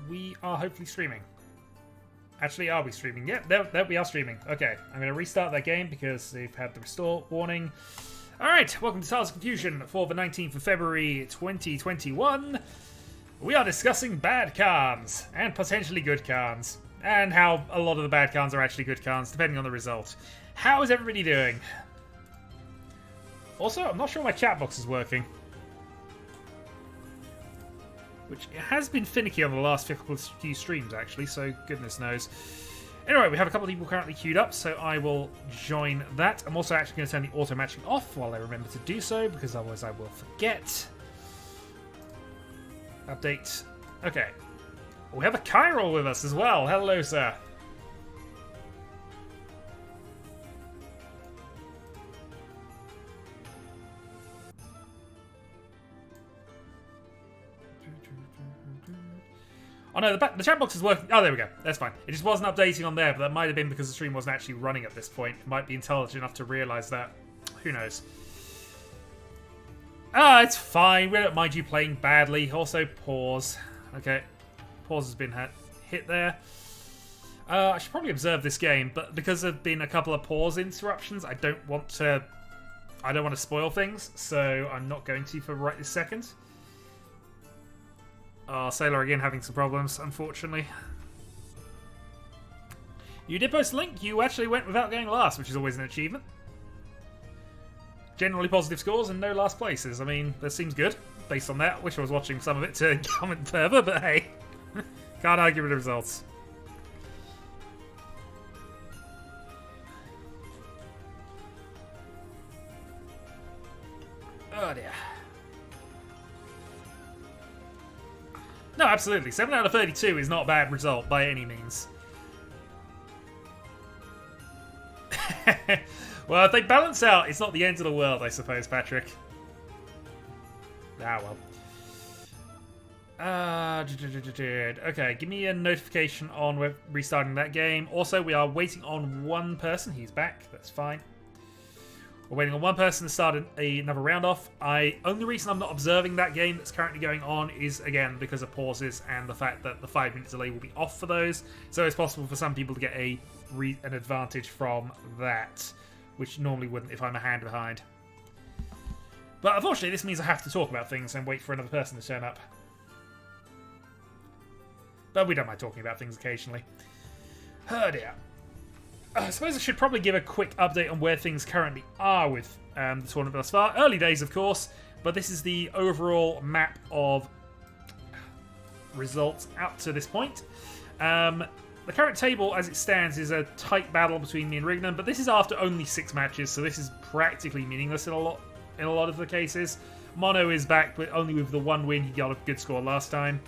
we are hopefully streaming. Actually, are we streaming? Yep, there we are streaming. Okay, I'm going to restart that game because they've had the restore warning. Alright, welcome to Tiles of Confusion for the 19th of February 2021. We are discussing bad cards and potentially good cards. And how a lot of the bad cards are actually good cards, depending on the result. How is everybody doing? Also, I'm not sure my chat box is working. Which has been finicky on the last few streams, actually, so goodness knows. Anyway, we have a couple of people currently queued up, so I will join that. I'm also actually going to turn the auto-matching off while I remember to do so, because otherwise I will forget. Update. Okay. We have a Chiral with us as well. Hello, sir. Oh no, the chat box is working. Oh, there we go. That's fine. It just wasn't updating on there, but that might have been because the stream wasn't actually running at this point. It might be intelligent enough to realise that. Who knows? Ah, it's fine. We don't mind you playing badly. Also, pause. Okay. Pause has been hit there. I should probably observe this game, but because there have been a couple of pause interruptions, I don't want to spoil things, so I'm not going to for right this second. Sailor again having some problems, unfortunately. You did post a link. You actually went without going last, which is always an achievement. Generally positive scores and no last places. I mean, that seems good based on that. Wish I was watching some of it to comment further, but hey. Can't argue with the results. Oh dear. No, absolutely. 7 out of 32 is not a bad result by any means. Well, if they balance out, it's not the end of the world, I suppose, Patrick. Ah, well. Okay, give me a notification on we're restarting that game. Also, we are waiting on one person. He's back. That's fine. We're waiting on one person to start another round off. Only reason I'm not observing that game that's currently going on is, again, because of pauses and the fact that the 5-minute delay will be off for those. So it's possible for some people to get an advantage from that, which normally wouldn't if I'm a hand behind. But unfortunately, this means I have to talk about things and wait for another person to turn up. But we don't mind talking about things occasionally. Oh dear. I suppose I should probably give a quick update on where things currently are with the tournament thus far. Early days, of course, but this is the overall map of results up to this point. The current table, as it stands, is a tight battle between me and Rignan, but this is after only 6 matches, so this is practically meaningless in a lot of the cases. Mono is back, but only with the 1 win. He got a good score last time.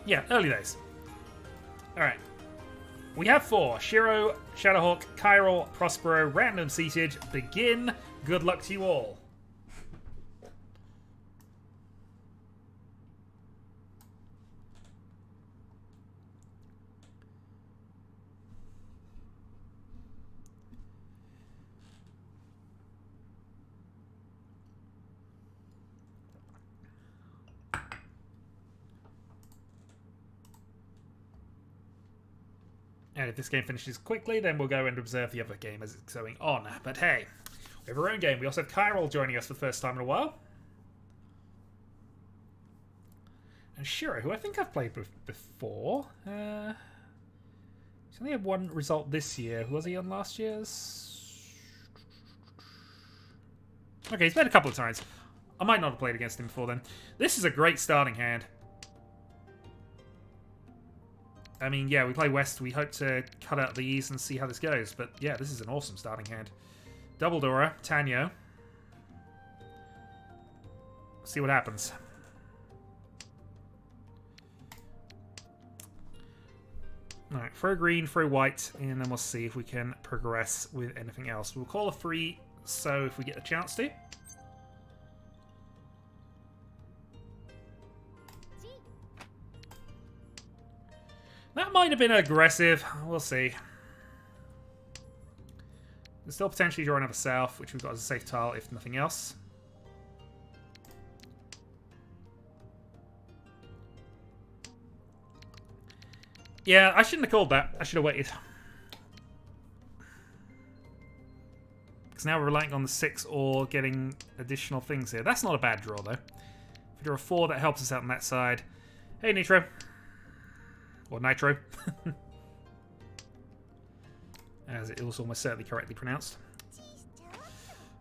Yeah, early days. All right. We have 4. Shiro, Shadowhawk, Chiral, Prospero, random seated. Begin. Good luck to you all. And if this game finishes quickly, then we'll go and observe the other game as it's going on. But hey, we have our own game. We also have Chiral joining us for the first time in a while. And Shiro, who I think I've played with before. He's only had 1 result this year. Who was he on last year's? Okay, he's played a couple of times. I might not have played against him before then. This is a great starting hand. I mean, yeah, we play West. We hope to cut out the E's and see how this goes. But yeah, this is an awesome starting hand. Double Dora, Tanyo. See what happens. Alright, throw green, throw white, and then we'll see if we can progress with anything else. We'll call a free, so if we get a chance to. That might have been aggressive. We'll see. There's still potentially drawing another south, which we've got as a safe tile, if nothing else. Yeah, I shouldn't have called that. I should have waited. Because now we're relying on the 6 or getting additional things here. That's not a bad draw, though. If we draw a 4, that helps us out on that side. Hey, Nitro. Or Nitro. As it was almost certainly correctly pronounced.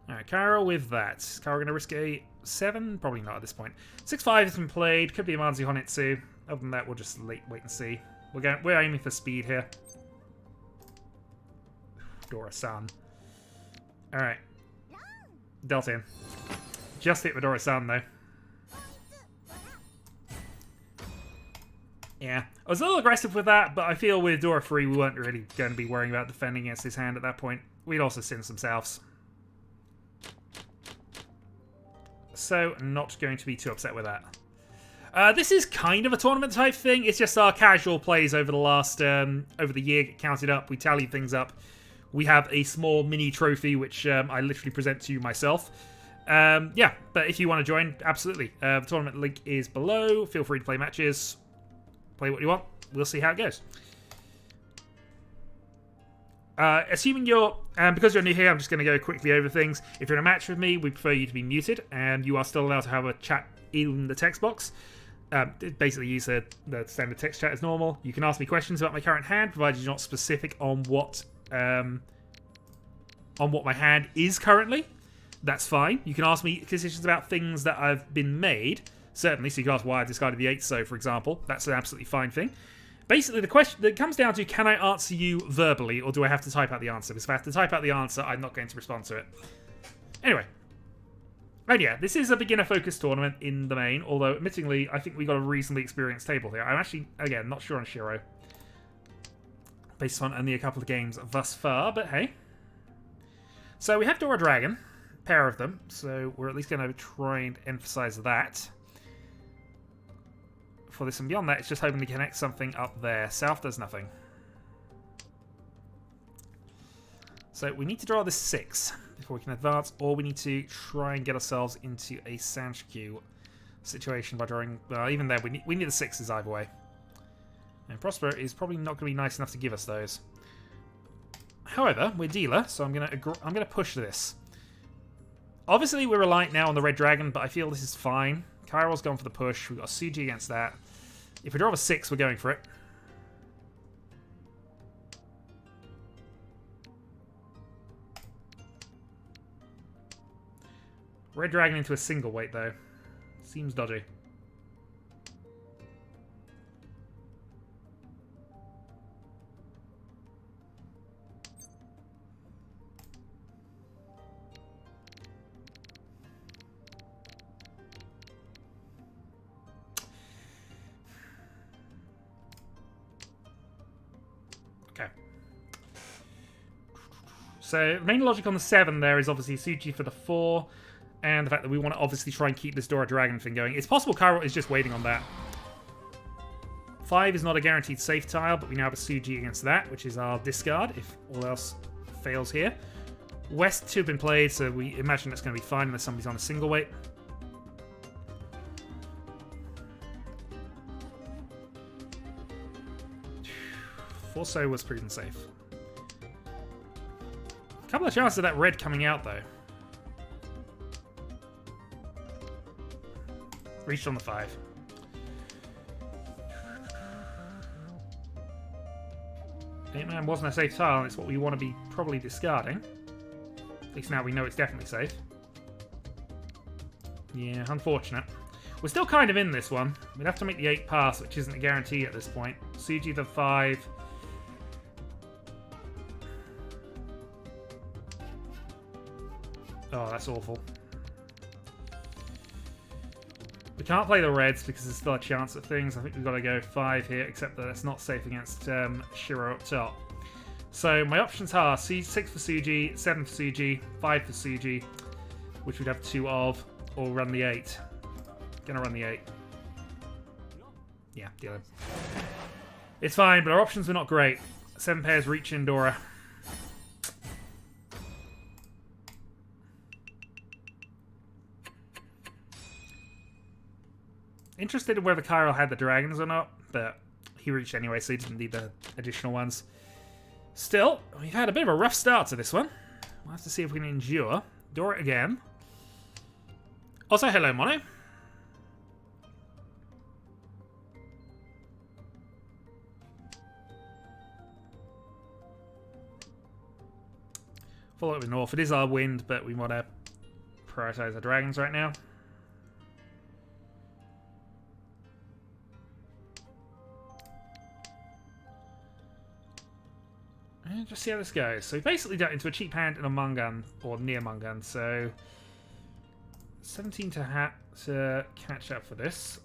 Alright, Kara with that. Kara going to risk a 7? Probably not at this point. 6-5 has been played. Could be a Manzi Honitsu. Other than that, we'll just wait and see. We're aiming for speed here. Dora-san. Alright. Delta in. Just hit with Dora-san, though. Yeah. I was a little aggressive with that, but I feel with Dora free, we weren't really going to be worrying about defending against his hand at that point. We'd also sin some souths. So, not going to be too upset with that. This is kind of a tournament type thing. It's just our casual plays over the last, over the year get counted up. We tally things up. We have a small mini trophy, which I literally present to you myself. Yeah, but if you want to join, absolutely. The tournament link is below. Feel free to play matches. Play what you want. We'll see how it goes. Assuming you're, because you're new here, I'm just going to go quickly over things. If you're in a match with me, we prefer you to be muted, and you are still allowed to have a chat in the text box. Basically use the standard text chat as normal. You can ask me questions about my current hand, provided you're not specific on what my hand is currently. That's fine. You can ask me decisions about things that have been made. Certainly, so you can ask why I discarded the 8th, so for example. That's an absolutely fine thing. Basically, the question that comes down to, can I answer you verbally, or do I have to type out the answer? Because if I have to type out the answer, I'm not going to respond to it. Anyway. And yeah, this is a beginner-focused tournament in the main, although, admittingly, I think we got a reasonably experienced table here. I'm actually, again, not sure on Shiro. Based on only a couple of games thus far, but hey. So we have Dora Dragon, pair of them, so we're at least going to try and emphasize that. For this and beyond that, it's just hoping to connect something up there. South does nothing. So we need to draw this 6 before we can advance, or we need to try and get ourselves into a Sanshikyu situation by drawing... Well, even there, we need the 6s either way. And Prosper is probably not going to be nice enough to give us those. However, we're dealer, so I'm gonna push this. Obviously, we're reliant now on the Red Dragon, but I feel this is fine. Kairo's gone for the push. We've got Suji against that. If we draw a 6, we're going for it. Red Dragon into a single weight, though. Seems dodgy. So, the main logic on the 7 there is obviously Suji for the 4, and the fact that we want to obviously try and keep this Dora Dragon thing going. It's possible Kairo is just waiting on that. 5 is not a guaranteed safe tile, but we now have a Suji against that, which is our discard, if all else fails here. West 2 have been played, so we imagine it's going to be fine unless somebody's on a single weight. Forso was proven safe. Couple of chances of that red coming out, though. Reached on the 5. Eight-man wasn't a safe tile, and it's what we want to be probably discarding. At least now we know it's definitely safe. Yeah, unfortunate. We're still kind of in this one. We'd have to make the 8 pass, which isn't a guarantee at this point. Suji the 5... Oh, that's awful. We can't play the reds because there's still a chance at things. I think we've got to go 5 here, except that it's not safe against Shiro up top. So my options are 6 for Suji, 7 for Suji, 5 for Suji, which we'd have 2 of, or run the 8. Gonna run the 8. Yeah, deal it. It's fine, but our options are not great. 7 pairs Riichi and Dora. Interested in whether Kairo had the dragons or not, but he reached anyway, so he didn't need the additional ones. Still, we've had a bit of a rough start to this one. We'll have to see if we can endure. Door it again. Also, hello, Mono. Follow it with North. It is our wind, but we want to prioritize our dragons right now. And just see how this goes. So we basically got into a cheap hand and a Mungan, or near Mungan. So 17 to catch up for this.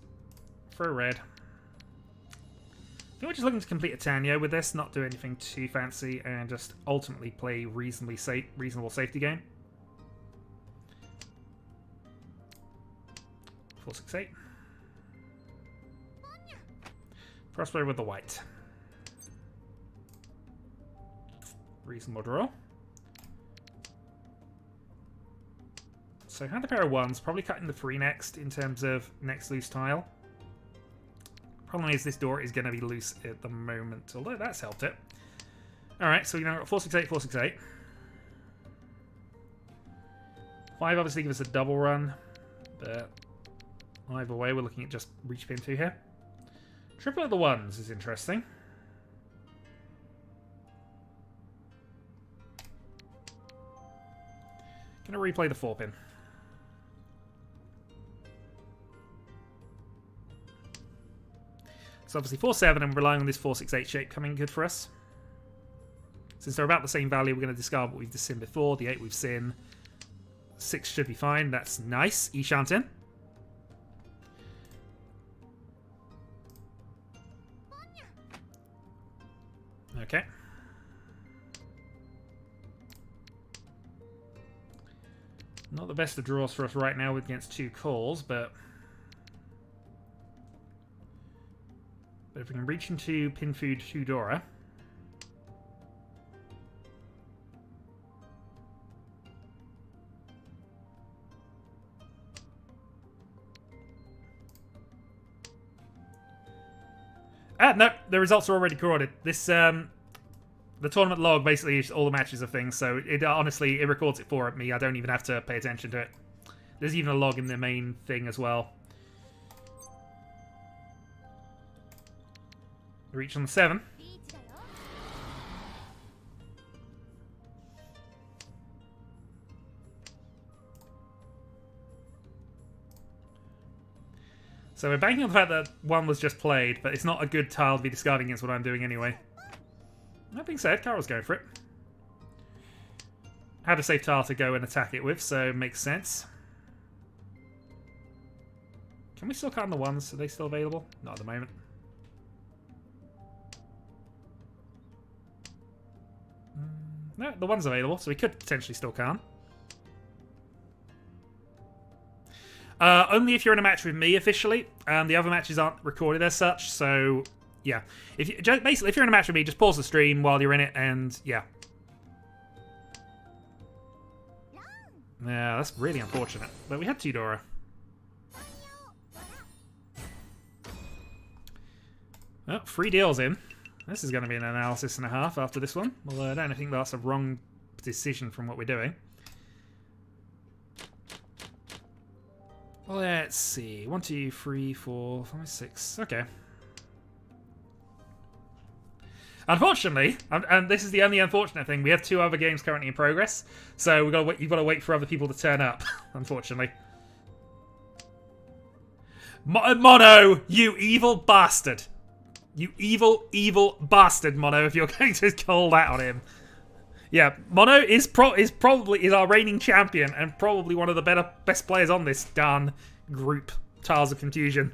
For a red. I think we're just looking to complete a Tanyo with this, not do anything too fancy, and just ultimately play reasonable safety game. 468. Crossbow with the white. Reasonable draw. So hand a pair of ones, probably cutting the 3 next in terms of next loose tile. Problem is this door is going to be loose at the moment, although that's helped it. Alright, so we now got 468, 468. 5 obviously gives us a double run, but either way we're looking at just reach pin 2 here. Triple of the ones is interesting. Gonna replay the 4 pin. So obviously 4-7 and relying on this 4-6-8 shape coming good for us. Since they're about the same value, we're going to discard what we've just seen before. The 8 we've seen. 6 should be fine. That's nice. Ishantin. Okay. Not the best of draws for us right now against 2 calls, but if we can reach into pin food 2 Dora. No, the results are already recorded. This the tournament log basically is all the matches of things, so it honestly it records it for me. I don't even have to pay attention to it. There's even a log in the main thing as well. Reach on the 7. So we're banking on the fact that 1 was just played, but it's not a good tile to be discarding against what I'm doing anyway. That being said, Carol's going for it. Had a safe tile to go and attack it with, so it makes sense. Can we still count the 1s? Are they still available? Not at the moment. No, the 1's available, so we could potentially still can. Only if you're in a match with me officially, and the other matches aren't recorded as such. So, yeah, basically if you're in a match with me, just pause the stream while you're in it, and yeah. Yeah, that's really unfortunate. But we had 2 Dora. Oh, 3 deals in. This is going to be an analysis and a half after this one. Although I don't think that's a wrong decision from what we're doing. Let's see. 1, 2, 3, 4, 5, 6. Okay. Unfortunately, and this is the only unfortunate thing, we have 2 other games currently in progress, so you've got to wait for other people to turn up. Unfortunately. Mono, you evil bastard! You evil, evil bastard, Mono! If you're going to call that on him. Yeah, Mono is probably our reigning champion and probably one of the best players on this darn group. Tiles of Confusion.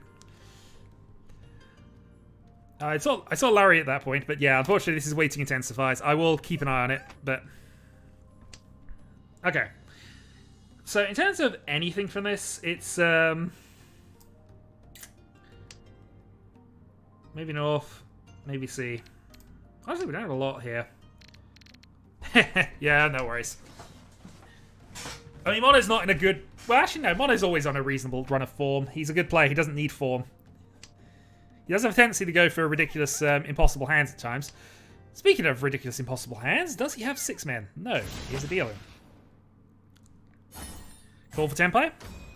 I saw Larry at that point, but yeah, unfortunately this is waiting intensifies. I will keep an eye on it, but okay. So in terms of anything from this, it's maybe North, maybe C. Honestly, we don't have a lot here. Yeah, no worries. I mean, Mono's not in a good... Well, actually, no. Mono's always on a reasonable run of form. He's a good player. He doesn't need form. He does have a tendency to go for ridiculous, impossible hands at times. Speaking of ridiculous, impossible hands, does he have 6 men? No, he has a dealer. Call for Tempai,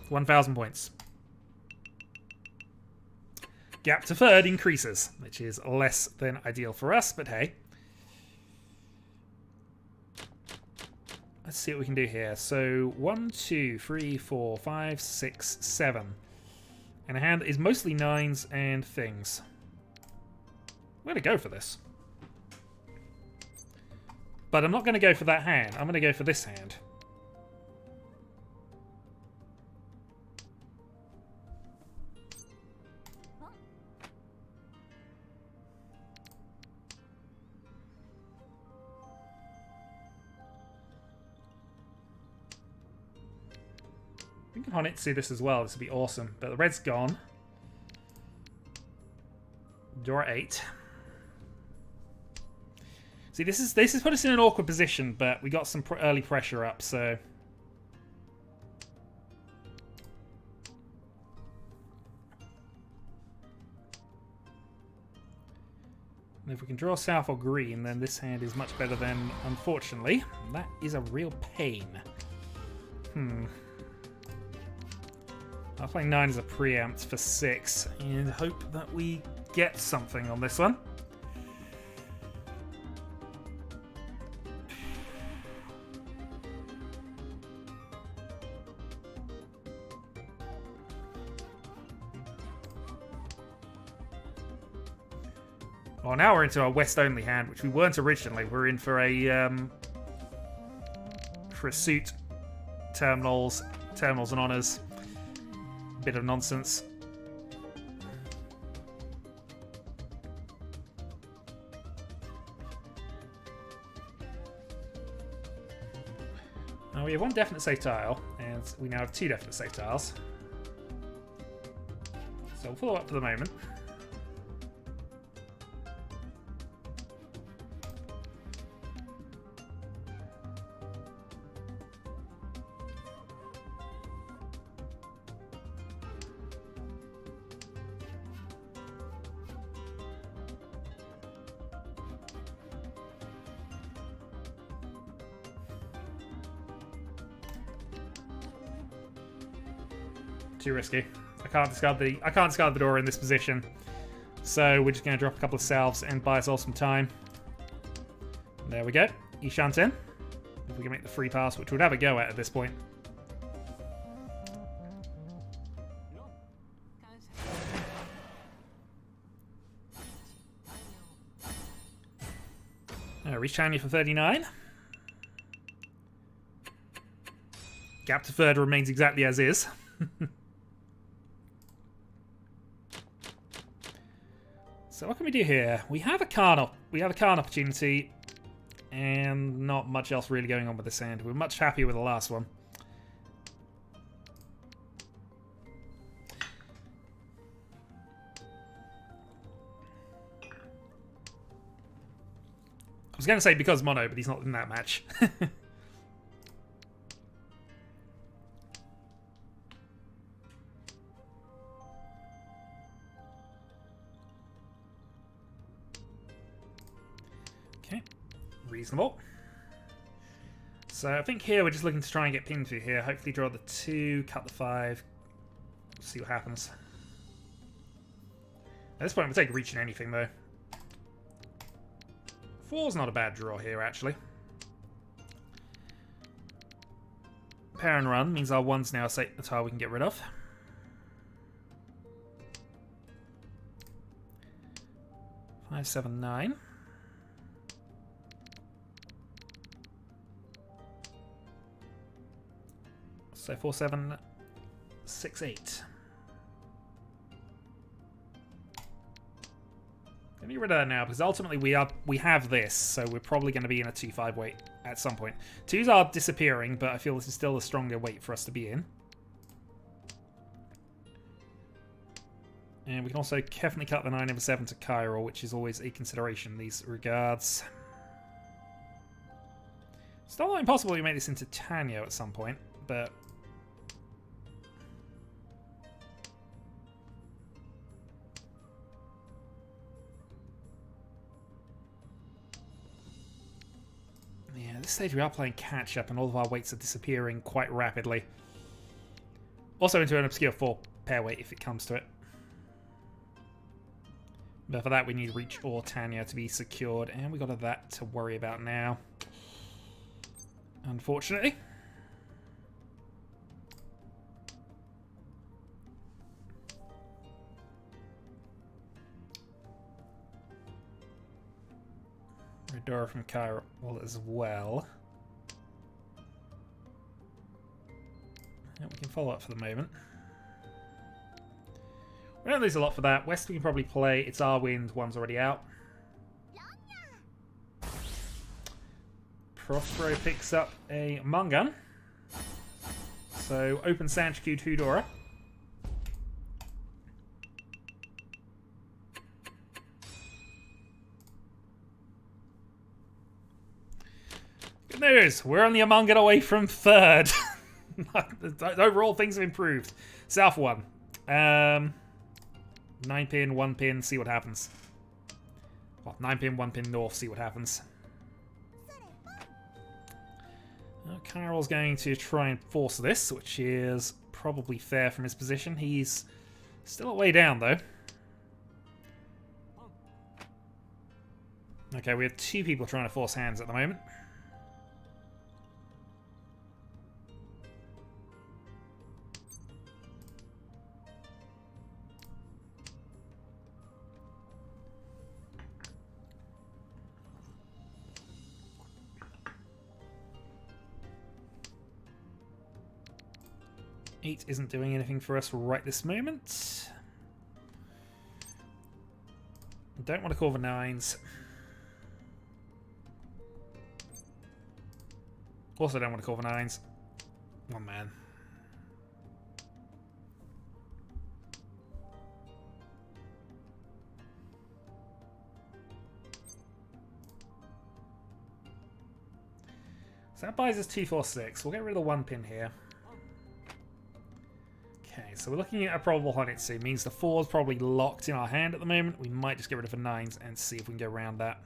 1,000 points. Gap to third increases, which is less than ideal for us, but hey. Let's see what we can do here. So 1, 2, 3, 4, 5, 6, 7. And a hand that is mostly 9s and things. I'm going to go for this. But I'm not going to go for that hand. I'm going to go for this hand. We can Honitsu this as well. This would be awesome. But the red's gone. Draw 8. See, this has put us in an awkward position, but we got some early pressure up, so... And if we can draw south or green, then this hand is much better than, unfortunately. That is a real pain. I'll play 9 as a preempt for 6 and hope that we get something on this one. Well, now we're into our west-only hand, which we weren't originally. We're in for a suit, terminals and honours. Bit of nonsense. Now we have 1 definite safe tile, and we now have 2 definite safe tiles. So we'll follow up for the moment. Too risky. I can't discard the door in this position. So we're just going to drop a couple of salves and buy ourselves some time. There we go. Ishanten. If we can make the free pass, which we'd have a go at this point. Riichi for 39. Gap to third remains exactly as is. So what can we do here? We have a card opportunity, and not much else really going on with this hand. We're much happier with the last one. I was going to say because mono, but he's not in that match. Okay, reasonable. So I think here we're just looking to try and get pinned through here. Hopefully draw the 2, cut the 5. See what happens. At this point, we'll take Riichi in anything though. 4's not a bad draw here, actually. Pair and run means our 1's now a tile we can get rid of. Five, 7, 9. So 4, 7, 6, 8. Get rid of that now, because ultimately we have this, so we're probably going to be in a 2-5 weight at some point. 2s are disappearing, but I feel this is still a stronger weight for us to be in. And we can also definitely cut the 9 over 7 to Chiral, which is always a consideration in these regards. It's not impossible we make this into Tanyo at some point, but... this stage we are playing catch up and all of our weights are disappearing quite rapidly. Also into an obscure 4 pair weight if it comes to it. But for that we need Riichi or Tanya to be secured, and we got that to worry about now. Unfortunately. Redora from Cairo as well. And we can follow up for the moment. We don't lose a lot for that. West we can probably play. It's our wind. One's already out. Prospero picks up a Mahjong. So open Sanchiku to Dora. Good news, we're only a Mahjong away from third. Overall, things have improved. South 1. 9 pin, 1 pin, see what happens. Well, 9 pin, 1 pin north, see what happens. Carol's going to try and force this, which is probably fair from his position. He's still a way down, though. Okay, we have 2 people trying to force hands at the moment. Eight isn't doing anything for us right this moment. Don't want to call the 9s. Also don't want to call the 9s. One man. So that buys us 2, 4, 6. We'll get rid of the 1 pin here. Okay, so we're looking at a probable Honitsu. Means the 4 is probably locked in our hand at the moment. We might just get rid of the 9s and see if we can get around that.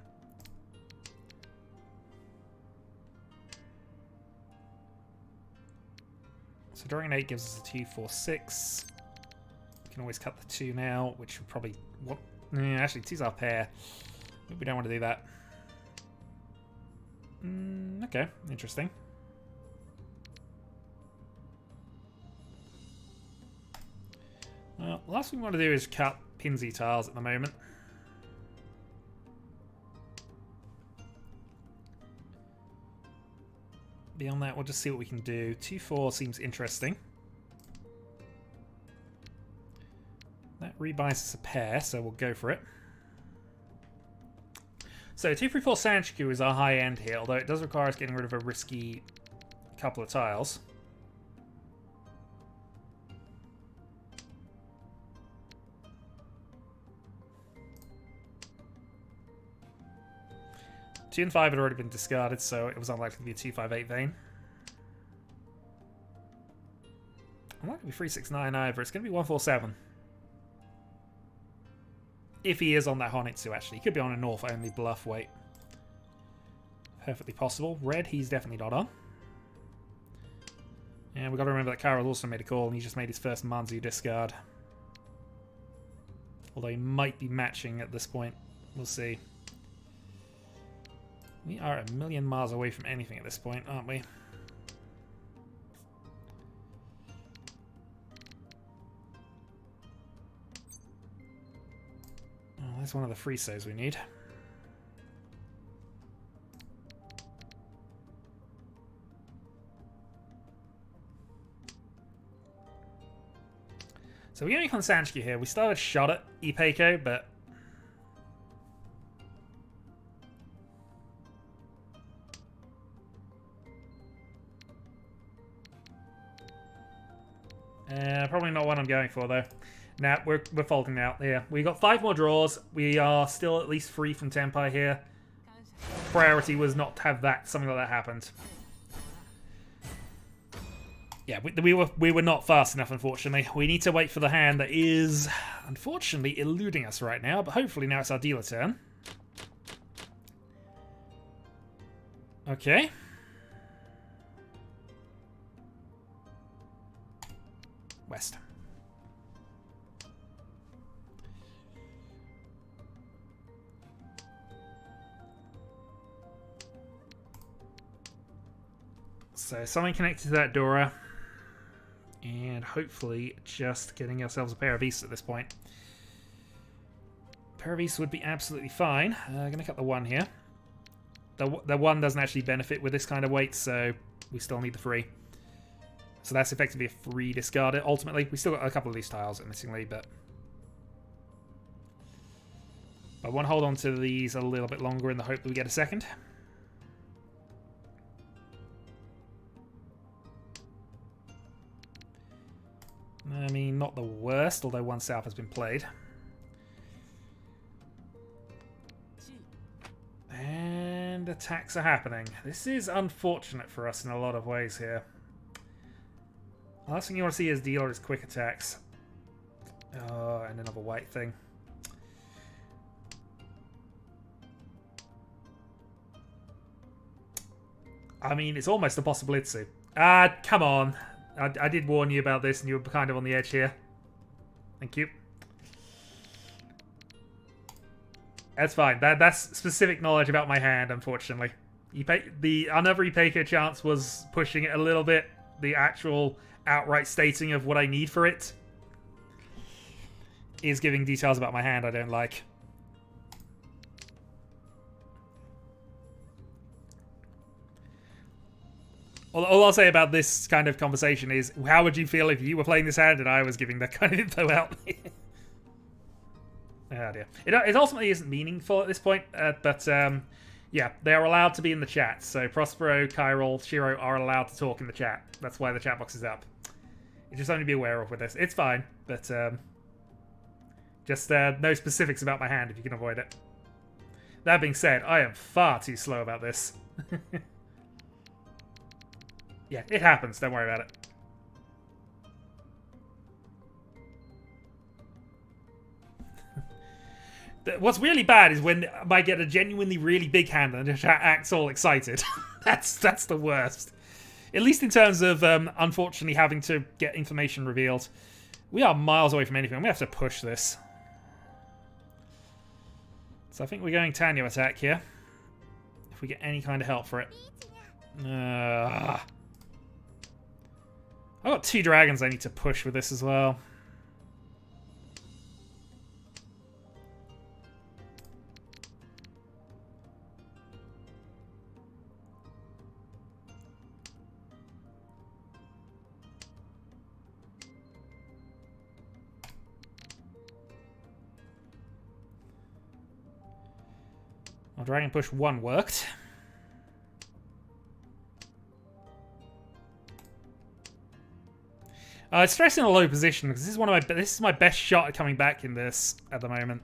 So drawing an 8 gives us a 2, 4, 6. We can always cut the 2 now, which would probably... actually, 2's our pair. We don't want to do that. Okay, interesting. Well, last thing we want to do is cut Pinsy tiles at the moment. Beyond that, we'll just see what we can do. 2, 4 seems interesting. That rebuys us a pair, so we'll go for it. So 2, 3, 4 Sanchiku is our high end here, although it does require us getting rid of a risky couple of tiles. Two and 5 had already been discarded, so it was unlikely to be a 2, 5, 8 vein. Unlikely to be 3, 6, 9 either. It's going to be 1, 4, 7. If he is on that Honitsu, actually. He could be on a north-only bluff weight. Perfectly possible. Red, he's definitely not on. And we've got to remember that Carol also made a call, and he just made his first Manzu discard. Although he might be matching at this point. We'll see. We are a million miles away from anything at this point, aren't we? Oh, there's one of the free sows we need. So we're going on Sanchiku here. We started shot at Ipeiko, but probably not one I'm going for, though. Nah, we're folding out here. We got 5 more draws. We are still at least free from Tenpai here. Priority was not to have something like that happened. Yeah, we were not fast enough, unfortunately. We need to wait for the hand that is, unfortunately, eluding us right now. But hopefully now it's our dealer turn. Okay. So something connected to that Dora. And hopefully just getting ourselves a pair of East at this point. A pair of East would be absolutely fine. Going to cut the 1 here. The 1 doesn't actually benefit with this kind of weight, so we still need the 3. So that's effectively a free discard ultimately. We still got a couple of these tiles missingly, but I want to hold on to these a little bit longer in the hope that we get a second. I mean, not the worst, although 1 south has been played. And attacks are happening. This is unfortunate for us in a lot of ways here. The last thing you want to see as dealer is quick attacks. Oh, and another white thing. I mean, it's almost a possibility. Come on. I did warn you about this and you were kind of on the edge here. Thank you. That's fine. That's specific knowledge about my hand, unfortunately. The another Ipeko chance was pushing it a little bit. The actual outright stating of what I need for it is giving details about my hand I don't like. All I'll say about this kind of conversation is, how would you feel if you were playing this hand and I was giving that kind of info out? Oh dear. It ultimately isn't meaningful at this point, but yeah, they are allowed to be in the chat. So Prospero, Chiral, Shiro are allowed to talk in the chat. That's why the chat box is up. You just something to be aware of with this. It's fine, but just no specifics about my hand if you can avoid it. That being said, I am far too slow about this. Yeah, it happens. Don't worry about it. What's really bad is when I get a genuinely really big hand and the chat acts all excited. That's the worst. At least in terms of, unfortunately, having to get information revealed. We are miles away from anything. We have to push this. So I think we're going Tanyo attack here. If we get any kind of help for it. I've got 2 dragons I need to push with this as well. Well, dragon push 1 worked. It's stressing a low position because this is my best shot at coming back in this at the moment,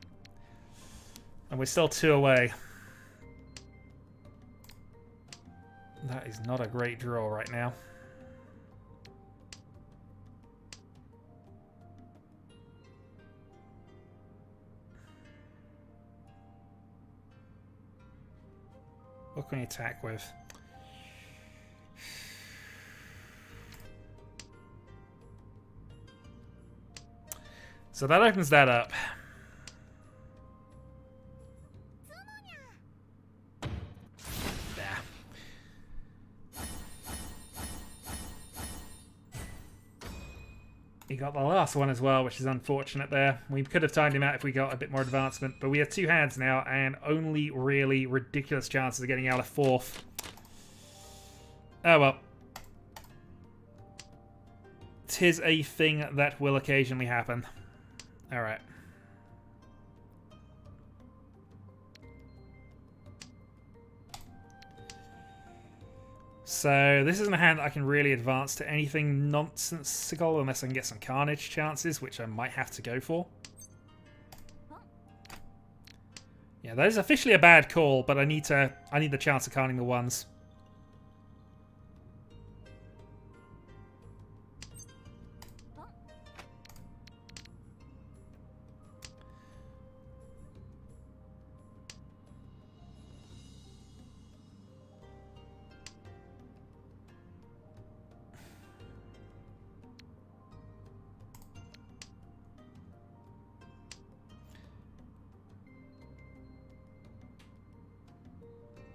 and we're still 2 away. That is not a great draw right now. What can we attack with? So that opens that up. Nah. He got the last one as well, which is unfortunate there. We could have timed him out if we got a bit more advancement, but we have 2 hands now and only really ridiculous chances of getting out of 4th. Oh well. 'Tis a thing that will occasionally happen. Alright. So this isn't a hand that I can really advance to anything nonsensical unless I can get some carnage chances, which I might have to go for. Yeah, that is officially a bad call, but I need the chance of carning the 1s.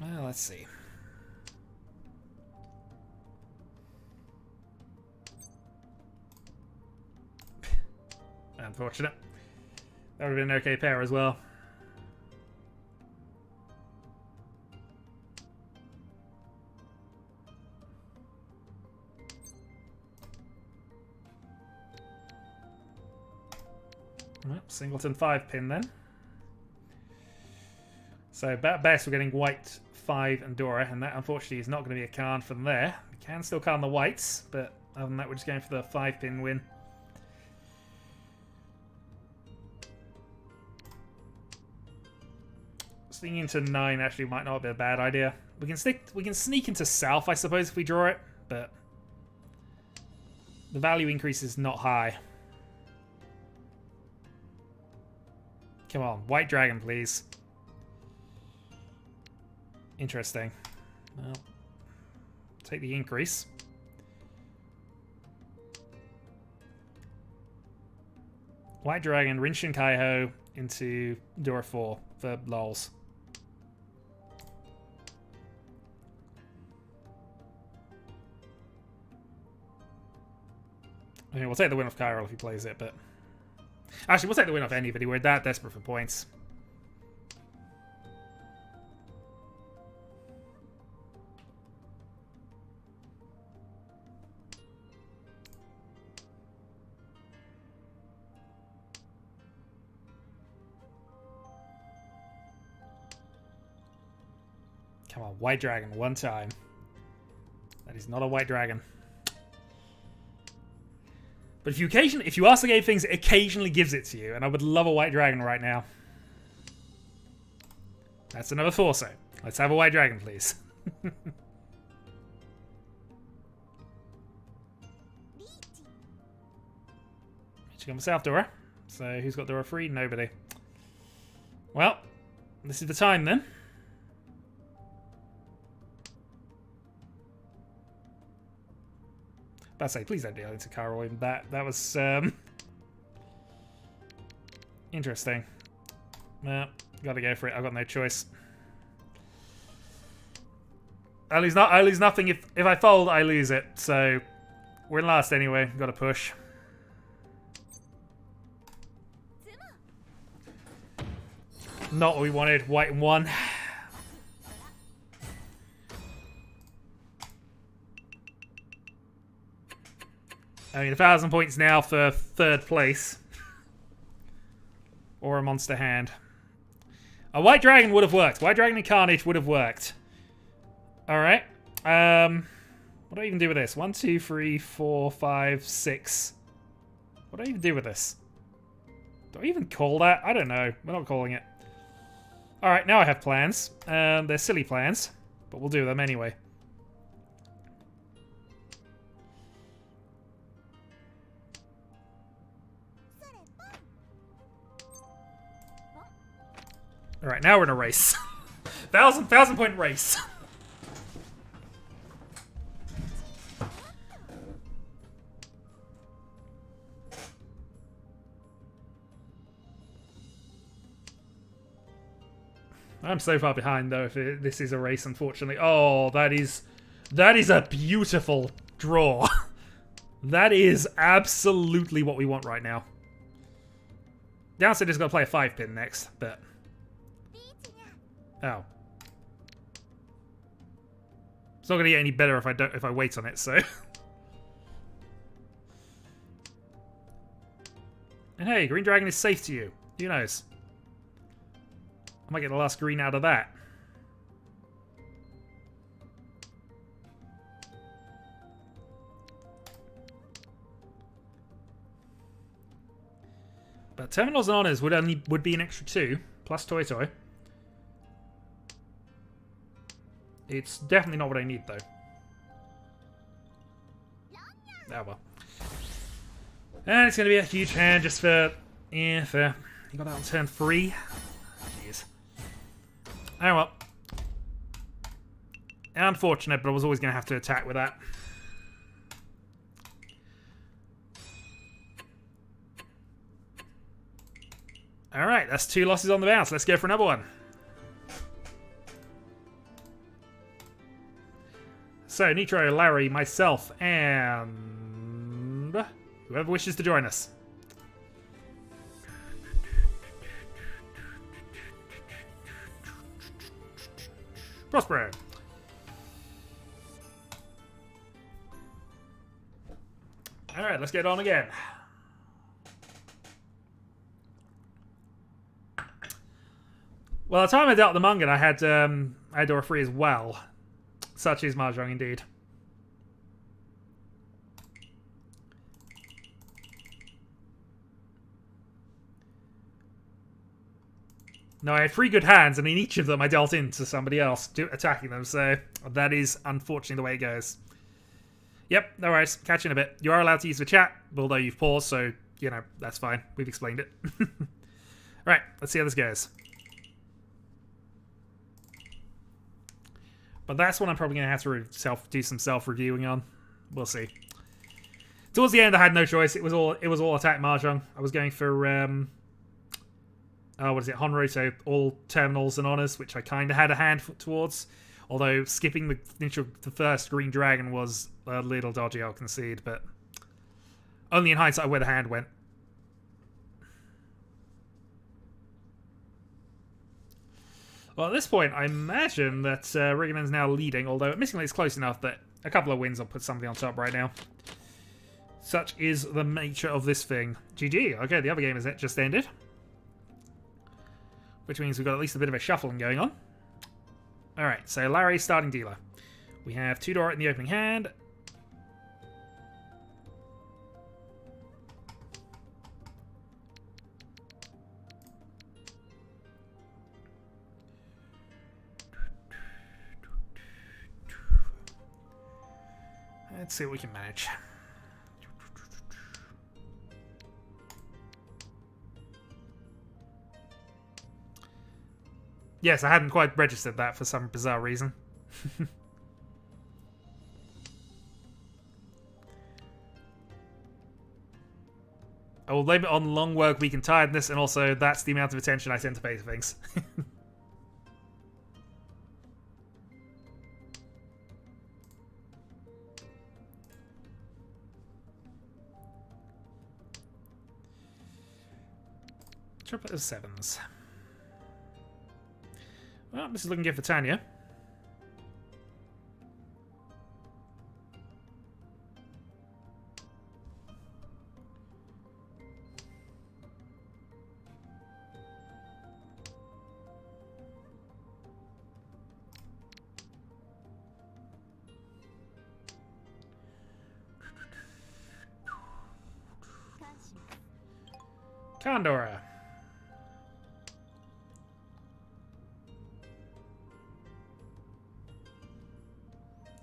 Well, let's see. Unfortunate. That would have been an okay pair as well. Well, singleton 5-pin then. So at best we're getting white 5 and Dora, and that unfortunately is not going to be a Khan from there. We can still Khan the whites, but other than that we're just going for the 5-pin win. Sneaking into 9 actually might not be a bad idea. We can sneak into South, I suppose, if we draw it, but the value increase is not high. Come on, white dragon, please. Interesting. Well, take the increase. White dragon, Rinshin Kaiho into Dora 4 for lols. I mean, we'll take the win off Chiral if he plays it, but... Actually, we'll take the win off anybody. We're that desperate for points. Come on, white dragon, one time. That is not a white dragon. But if you ask the game things, it occasionally gives it to you, and I would love a white dragon right now. That's another Forso. Let's have a white dragon, please. Riichi comes south Dora. So who's got Dora 3? Nobody. Well, this is the time then. I say, please don't deal into Chiral. That was interesting. Well, gotta go for it. I've got no choice. I lose nothing if I fold. I lose it. So we're in last anyway. Got to push. Not what we wanted. White and 1. I mean, 1,000 points now for 3rd place. Or a monster hand. A white dragon would have worked. White dragon and Carnage would have worked. Alright. What do I even do with this? 1, 2, 3, 4, 5, 6. What do I even do with this? Do I even call that? I don't know. We're not calling it. Alright, now I have plans. They're silly plans. But we'll do them anyway. Alright, now we're in a race. 1,000 point race. I'm so far behind though if this is a race, unfortunately. Oh, that is a beautiful draw. That is absolutely what we want right now. Downside is going to play a 5-pin next, but... Oh. It's not going to get any better if I wait on it, so... And hey, Green Dragon is safe to you. Who knows? I might get the last green out of that. But Terminals and Honors would be an extra 2, plus Toy Toy. It's definitely not what I need, though. Oh well. And it's going to be a huge hand just for... Yeah, fair. You got that on turn 3? Jeez. Oh well. Unfortunate, but I was always going to have to attack with that. Alright, that's 2 losses on the bounce. Let's go for another one. So, Nitro, Larry, myself, and... whoever wishes to join us. Prospero. Alright, let's get on again. Well, the time I dealt the Mungan, I had Dora 3 as well. Such is Mahjong indeed. No, I had 3 good hands, and in each of them I dealt into somebody else attacking them, so that is unfortunately the way it goes. Yep, no worries. Catch you in a bit. You are allowed to use the chat, although you've paused, so, you know, that's fine. We've explained it. Right, let's see how this goes. But that's what I'm probably going to have to do some self-reviewing on. We'll see. Towards the end, I had no choice. It was all attack Mahjong. I was going for what is it, Honro, so all terminals and honors, which I kind of had a hand towards. Although skipping the first green dragon was a little dodgy, I'll concede, but only in hindsight where the hand went. Well, at this point, I imagine that Riganen's now leading, although admittedly it's close enough that a couple of wins will put something on top right now. Such is the nature of this thing. GG. Okay, the other game is just ended. Which means we've got at least a bit of a shuffling going on. Alright, so Larry, starting dealer. We have 2 Dora in the opening hand. Let's see what we can manage. Yes, I hadn't quite registered that for some bizarre reason. I will blame it on long work week and tiredness, and also that's the amount of attention I tend to pay to things. Triplet of 7s. Well, this is looking good for Tanya. Condora.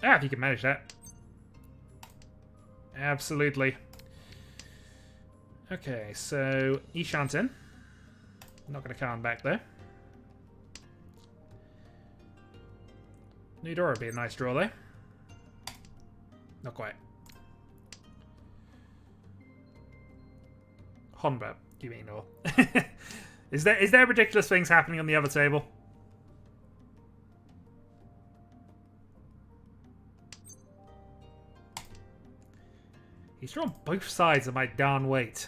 Ah, if you can manage that. Absolutely. Okay, so Ishanten. Not going to calm back there. New Dora would be a nice draw though. Not quite. Honba, you mean, or is there ridiculous things happening on the other table? He's drawn both sides of my darn weight.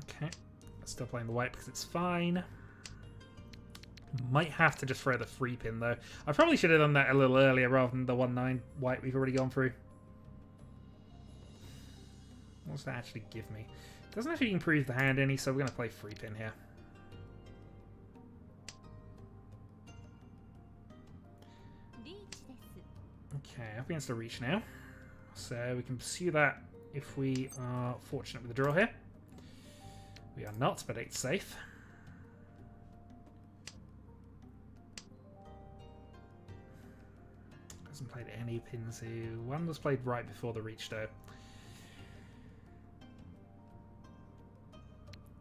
Okay. Still playing the white because it's fine. Might have to just throw the 3-pin though. I probably should have done that a little earlier rather than the 1-9 white we've already gone through. What's that actually give me? It doesn't actually improve the hand any, so we're going to play 3-pin here. Okay, up against the Riichi now. So we can pursue that if we are fortunate with the draw here. We are not, but it's safe. Hasn't played any pins here. One was played right before the Riichi though.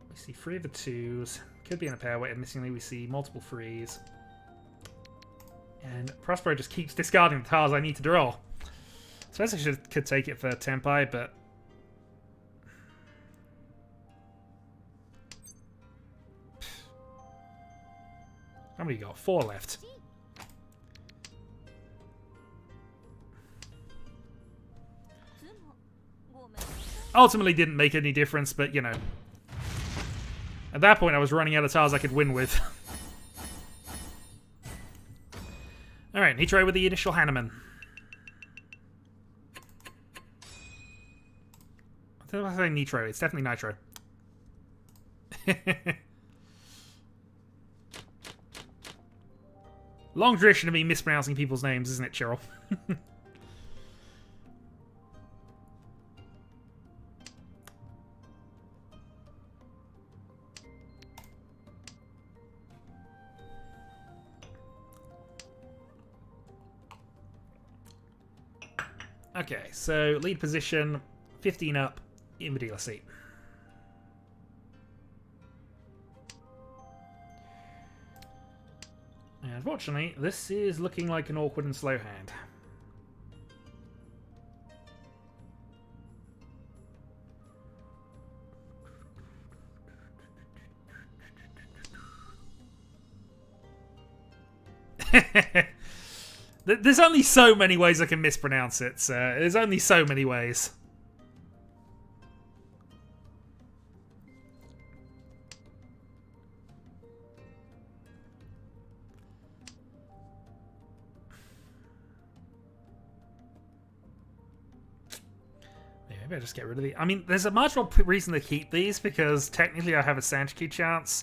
We see 3 of the 2s. Could be in a pair weight. Missingly, we see multiple 3s. And Prospero just keeps discarding the tiles I need to draw. suppose I could take it for Tempai, but... How many you got? 4 left. Ultimately didn't make any difference, but, you know. At that point, I was running out of tiles I could win with. Alright, Nitro with the initial Hanneman. I don't know if I say Nitro. It's definitely Nitro. Long tradition of me mispronouncing people's names, isn't it, Cheryl? Okay, so lead position, 15 up in the dealer seat. And unfortunately, this is looking like an awkward and slow hand. There's only so many ways I can mispronounce it, so there's only so many ways. Maybe I just get rid of the... I mean, there's a marginal reason to keep these, because technically I have a Sanchiki chance.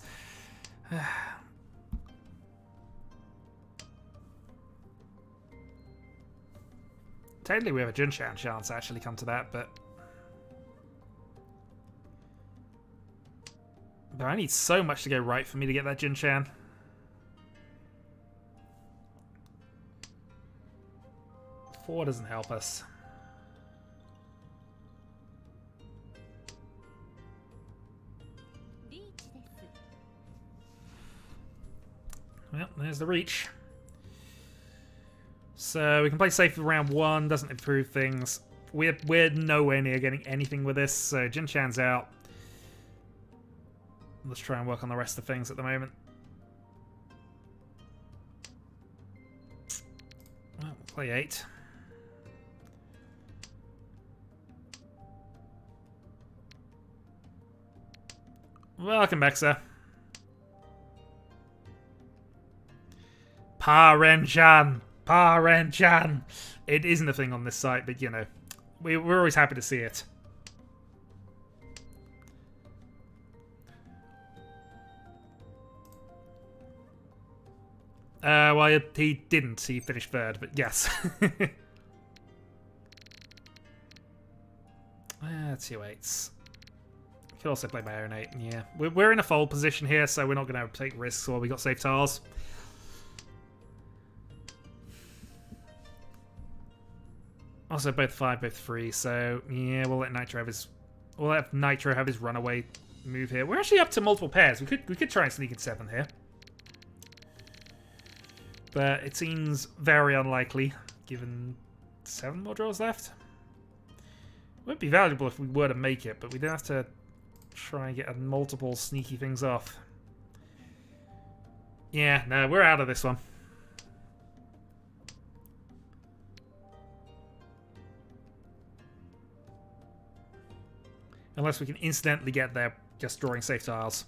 Technically we have a Junshan chance to actually come to that, but... But I need so much to go right for me to get that Junshan. Four doesn't help us. Well, there's the Riichi. So we can play safe for round 1, doesn't improve things. We're nowhere near getting anything with this, so Jinshan's out. Let's try and work on the rest of things at the moment. Well, we'll play 8. Welcome back, sir. Parenchan! Parenchan! It isn't a thing on this site, but you know, we're always happy to see it. Well, he didn't. He finished 3rd, but yes. 2 8s. Could also play my own 8. Yeah, we're in a fold position here, so we're not going to take risks while we got safe tiles. Also, both 5, both 3. So yeah, we'll let Nitro have his runaway move here. We're actually up to multiple pairs. We could try and sneak in 7 here, but it seems very unlikely given 7 more draws left. Would be valuable if we were to make it, but we'd have to try and get multiple sneaky things off. Yeah, no, we're out of this one. Unless we can incidentally get there just drawing safe tiles.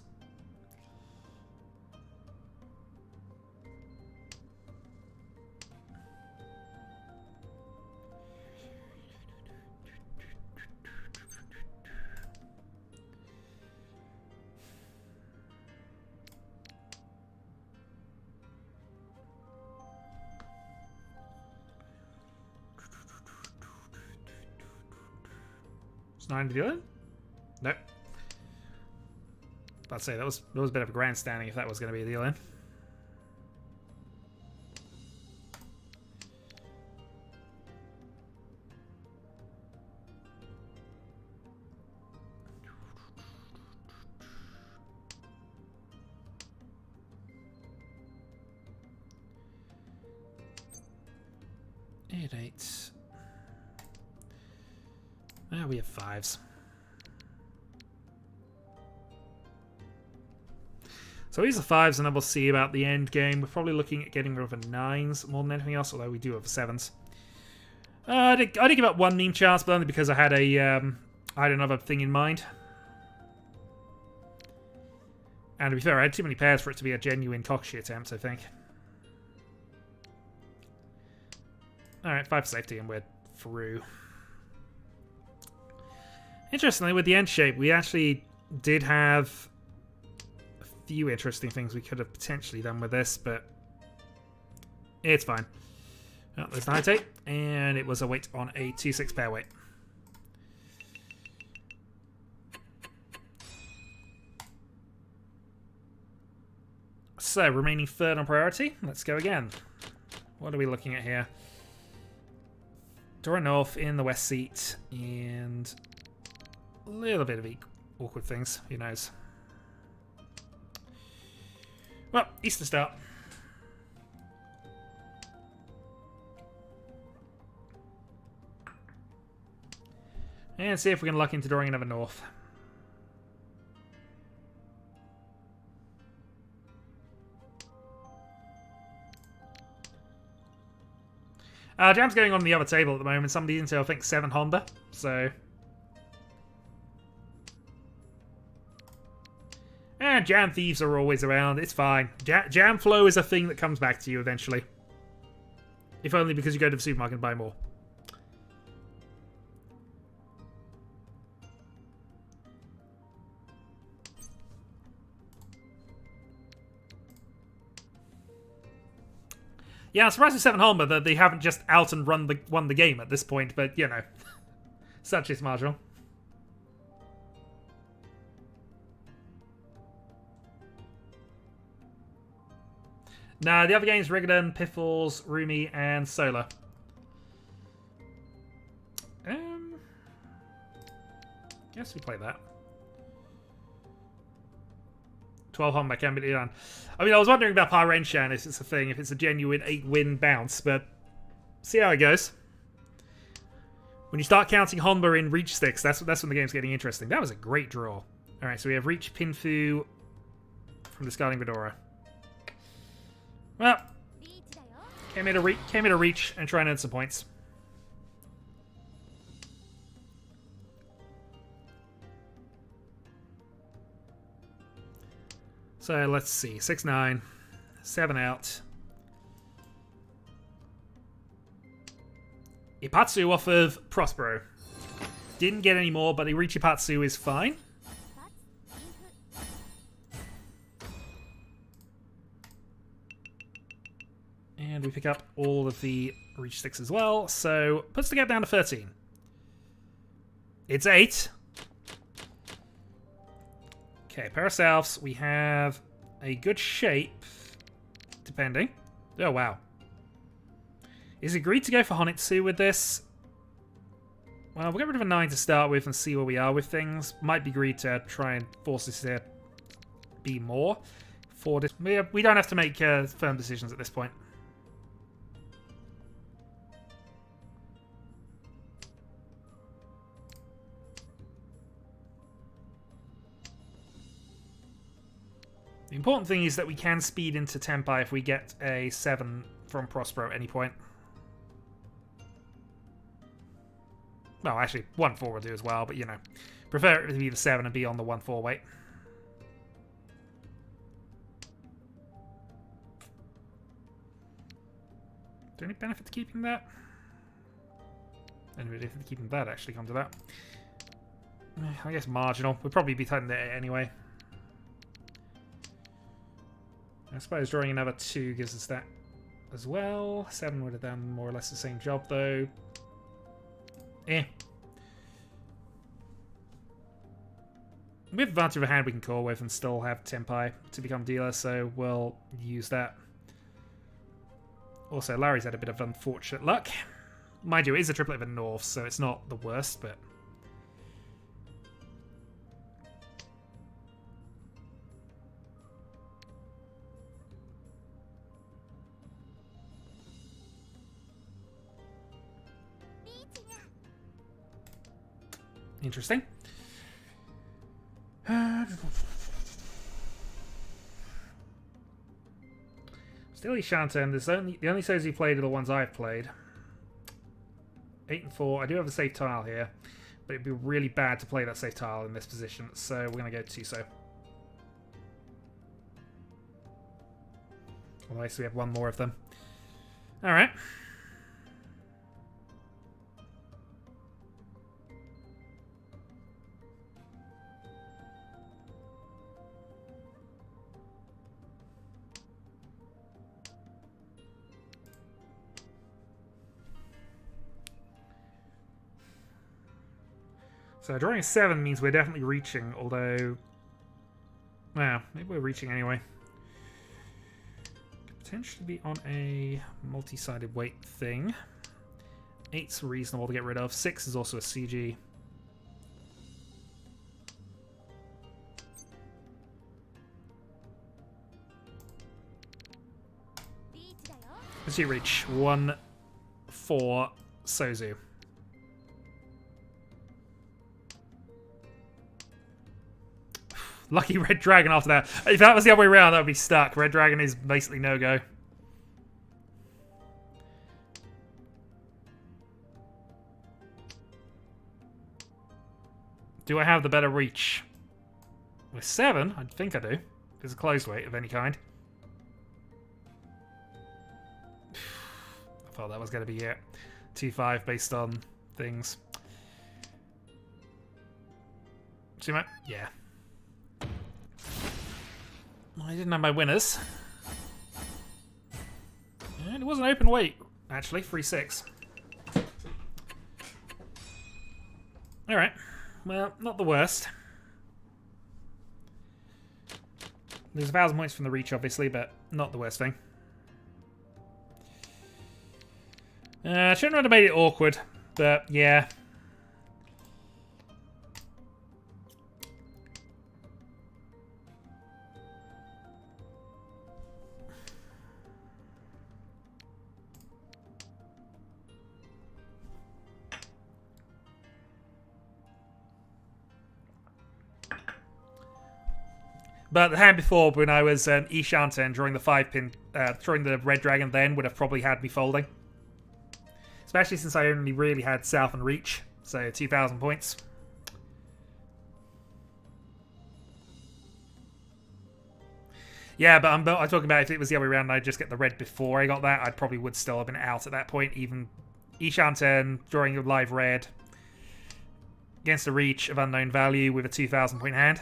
Is 9 to deal in? Nope. I'd say that was a bit of a grandstanding if that was going to be a deal in. Eight. We have 5s. So these are 5s, and then we'll see about the end game. We're probably looking at getting rid of the 9s more than anything else, although we do have the 7s. I did give up one meme chance, but only because I had another thing in mind. And to be fair, I had too many pairs for it to be a genuine cockshit attempt, I think. Alright, 5 for safety, and we're through. Interestingly, with the end shape, we actually did have a few interesting things we could have potentially done with this, but it's fine. Oh, there's the high tape, and it was a weight on a 2/6 pair weight. So, remaining third on priority. Let's go again. What are we looking at here? Door north in the west seat, and a little bit of awkward things. Who knows? Well, east to start. And see if we can luck into drawing another north. Jam's going on the other table at the moment. Somebody into, I think, 7 Honda. So. And jam thieves are always around. It's fine. Jam flow is a thing that comes back to you eventually. If only because you go to the supermarket and buy more. Yeah, I'm surprised with 7 Holmer that they haven't just out and won the game at this point, but, you know. Such is Mahjong. Nah, the other games, Rigadan, Piffles, Rumi, and Solar. Guess we play that. 12 Honma can be done. I mean, I was wondering about Pyrenshan if it's a thing, if it's a genuine 8-win bounce, but see how it goes. When you start counting Honma in reach sticks, that's when the game's getting interesting. That was a great draw. Alright, so we have Reach, Pinfu from discarding Vidora. Well, came here to reach and try and earn some points. So let's see, 6-9, 7 out. Ipatsu off of Prospero. Didn't get any more, but Riichi Ipatsu is fine. And we pick up all of the reach sticks as well, so puts the gap down to 13. It's 8. Okay, Paraselfs, we have a good shape, depending. Oh, wow. Is it agreed to go for Honitsu with this? Well, we'll get rid of a 9 to start with and see where we are with things. Might be agreed to try and force this to be more. For this. We don't have to make firm decisions at this point. The important thing is that we can speed into Tenpai if we get a 7 from Prospero at any point. Well, actually, 1-4 will do as well, but you know. Prefer it to be the 7 and be on the 1-4 weight. Is there any benefit to keeping that? Any benefit to keeping that, actually, come to that. I guess marginal. We'd probably be tightened it anyway. I suppose drawing another 2 gives us that as well. 7 would have done more or less the same job, though. Eh. We have advantage of a hand we can call with and still have Tenpai to become dealer, so we'll use that. Also, Larry's had a bit of unfortunate luck. Mind you, it is a triplet of a North, so it's not the worst, but... Interesting. Still Ishanten. There's the only shows you played are the ones I've played. 8 and 4. I do have a safe tile here, but it'd be really bad to play that safe tile in this position, so we're going to go Tuso. Although, so we have one more of them. Alright. So drawing a 7 means we're definitely reaching, although... Well, maybe we're reaching anyway. Could potentially be on a multi-sided weight thing. 8's reasonable to get rid of. 6 is also a CG. Let's do reach. 1, 4, Sozu. Lucky Red Dragon after that. If that was the other way around, that would be stuck. Red Dragon is basically no-go. Do I have the better reach? With 7? I think I do. There's a closed weight of any kind. I thought that was going to be it. 2-5 based on things. See my... Yeah. I didn't have my winners. And it was an open weight, actually. 3-6. Alright. Well, not the worst. There's 1,000 points from the reach, obviously, but not the worst thing. Shouldn't have made it awkward, but yeah. But the hand before, when I was Ishanten drawing the 5-pin, drawing the Red Dragon, then would have probably had me folding. Especially since I only really had South and Reach, so 2,000 points. Yeah, but I'm talking about if it was the other way around and I'd just get the red before I got that, I probably would still have been out at that point. Even Ishanten drawing a live red against a Reach of unknown value with a 2,000 point hand.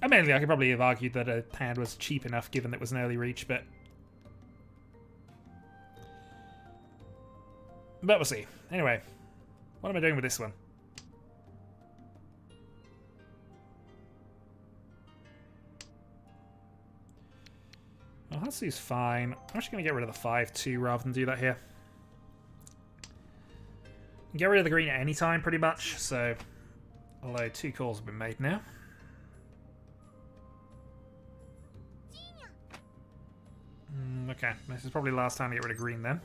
Mainly, I could probably have argued that a hand was cheap enough given that it was an early reach, but we'll see. Anyway, what am I doing with this one? Well, Hatsu's fine. I'm actually going to get rid of the 5-2 rather than do that here. Get rid of the green at any time, pretty much, so... Although 2 calls have been made now. Okay, this is probably the last time to get rid of green then.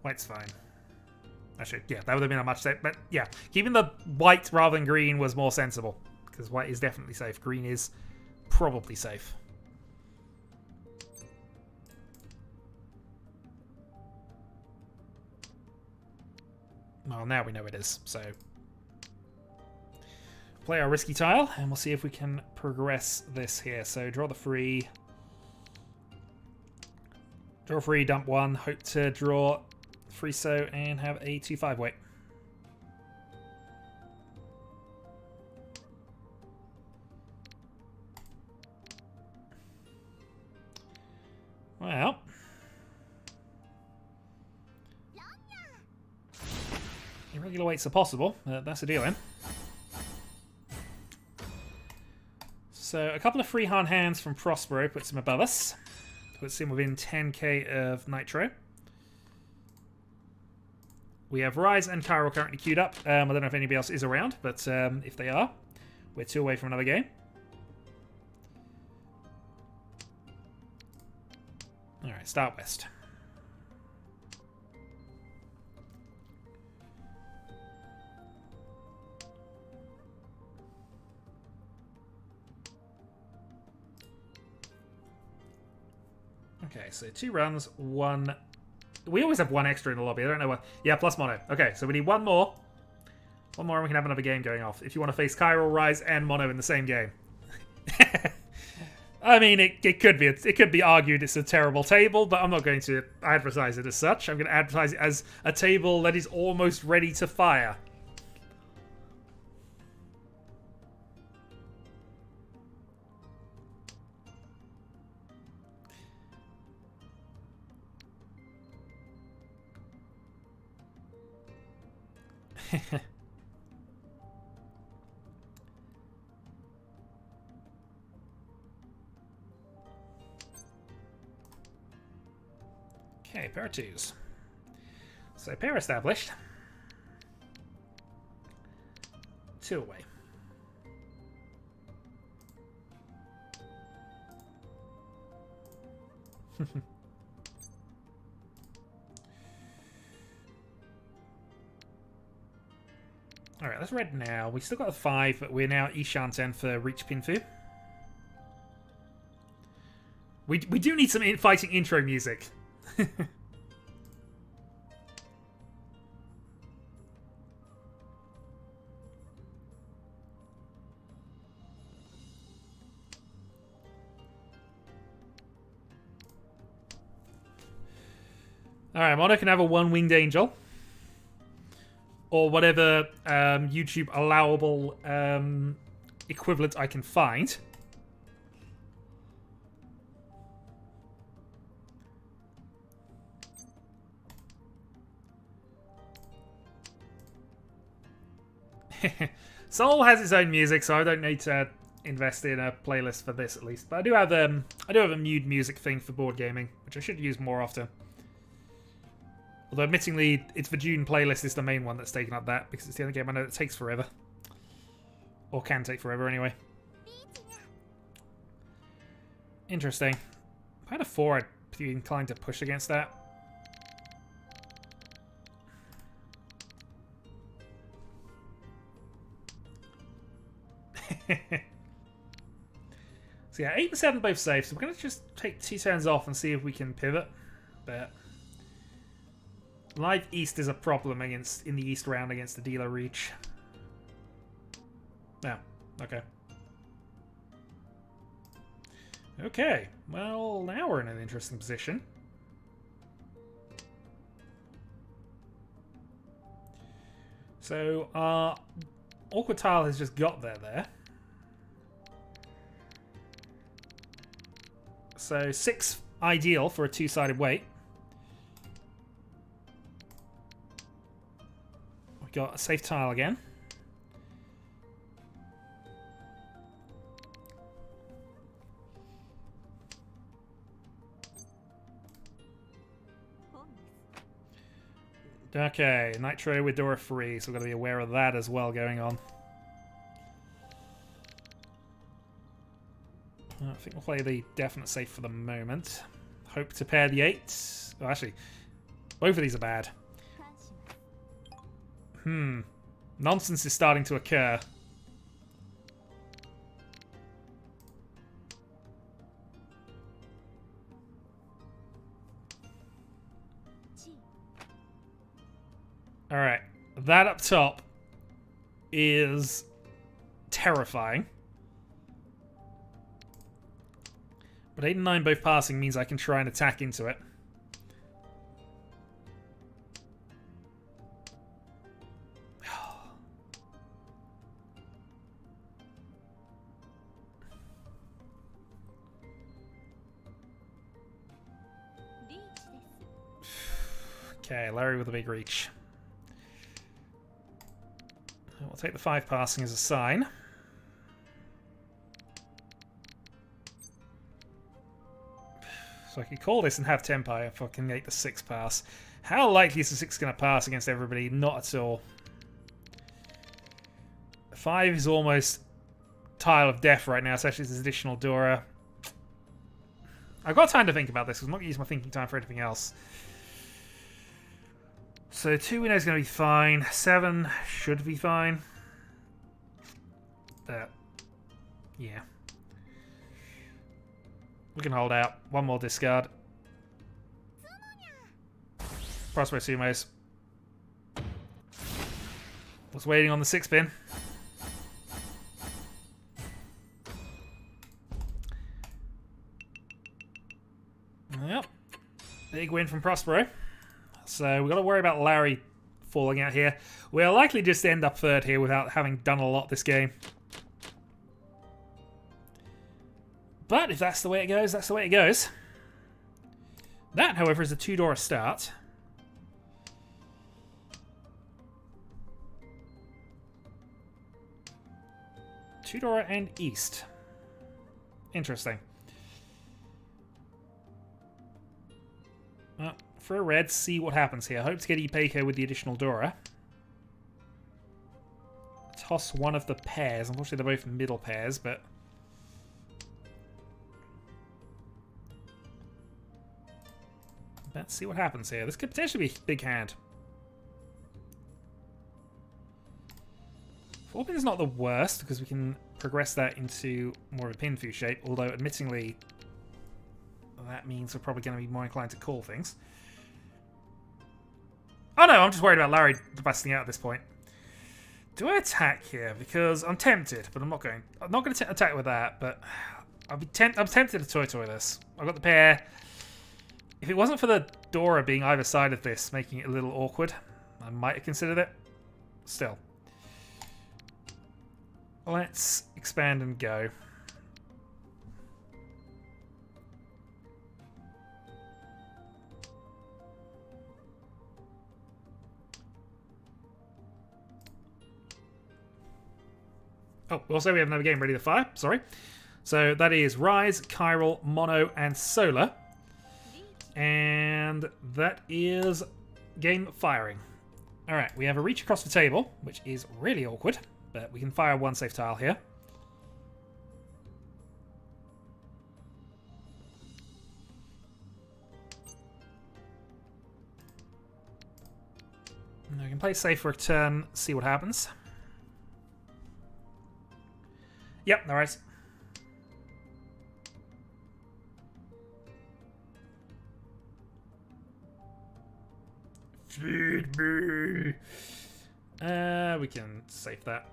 White's fine. Actually, yeah, that would have been a much safe. But yeah, keeping the white rather than green was more sensible. Because white is definitely safe. Green is probably safe. Well, now we know it is, so... Play our risky tile, and we'll see if we can progress this here. So draw the 3... Draw 3, dump 1, hope to draw 3-so and have a 2-5 weight. Well. Irregular weights are possible, that's a deal then. So a couple of freehand hands from Prospero puts him above us. Puts him within 10k of Nitro. We have Rise and Kyril currently queued up. I don't know if anybody else is around, but if they are, we're 2 away from another game. Alright, start west. Okay, so 2 runs, 1... We always have 1 extra in the lobby. I don't know what... Yeah, plus mono. Okay, so we need 1 more. 1 more and we can have another game going off. If you want to face Kyril, Rise, and mono in the same game. I mean, it could be. It could be argued it's a terrible table, but I'm not going to advertise it as such. I'm going to advertise it as a table that is almost ready to fire. Okay, pair of 2s. So pair established. 2 away. Alright, let's red now. We still got a 5, but we're now Ishan 10 for Riichi Pinfu. We do need some fighting intro music. Alright, Mono can have a 1-winged angel. Or whatever YouTube allowable equivalent I can find. Soul has its own music, so I don't need to invest in a playlist for this at least. But I do have a mute music thing for board gaming, which I should use more often. Although, admittingly, it's the June playlist is the main one that's taken up that, because it's the only game I know that takes forever. Or can take forever, anyway. Interesting. If I had a 4, I'd be inclined to push against that. So yeah, 8 and 7 both safe, so we're going to just take 2 turns off and see if we can pivot. But... Live East is a problem in the East round against the dealer Riichi. Yeah, okay. Okay, well, now we're in an interesting position. So, Awkward Tile has just got there. So, 6 ideal for a 2-sided weight. Got a safe tile again. Okay, Nitro with Dora free, so we've got to be aware of that as well going on. I think we'll play the definite safe for the moment. Hope to pair the 8. Oh, actually, both of these are bad. Nonsense is starting to occur. Alright. That up top is terrifying. But 8 and 9 both passing means I can try and attack into it. Okay, Larry with a big reach. We'll take the 5 passing as a sign. So I could call this and have Tempai if I can make the 6 pass. How likely is the 6 going to pass against everybody? Not at all. 5 is almost tile of death right now, especially this additional Dora. I've got time to think about this because I'm not going to use my thinking time for anything else. So 2 we know is going to be fine. 7 should be fine. Yeah. We can hold out. 1 more discard. Prospero Sumos. Was waiting on the 6 pin. Yep. Big win from Prospero. So we've got to worry about Larry falling out here. We'll likely just end up 3rd here without having done a lot this game. But if that's the way it goes, that's the way it goes. That, however, is a 2 Dora start. Dora and East. Interesting. Well, for a red, see what happens here. Hope to get Ipeco with the additional Dora. Toss one of the pairs. Unfortunately, they're both middle pairs, but... let's see what happens here. This could potentially be a big hand. 4 pin is not the worst, because we can progress that into more of a pinfu shape, although admittingly that means we're probably going to be more inclined to call things. Oh no, I'm just worried about Larry busting out at this point. Do I attack here? Because I'm tempted, but I'm not going. I'm not going to attack with that, but I'm tempted to toy this. I've got the pair. If it wasn't for the Dora being either side of this, making it a little awkward, I might have considered it. Still. Let's expand and go. Oh, also we have another game ready to fire. Sorry. So that is Rise, Chiral, Mono, and Solar. And that is game firing. Alright, we have a reach across the table, which is really awkward. But we can fire 1 safe tile here. And we can play safe for a turn, see what happens. Yep, no worries. Feed me. We can save that.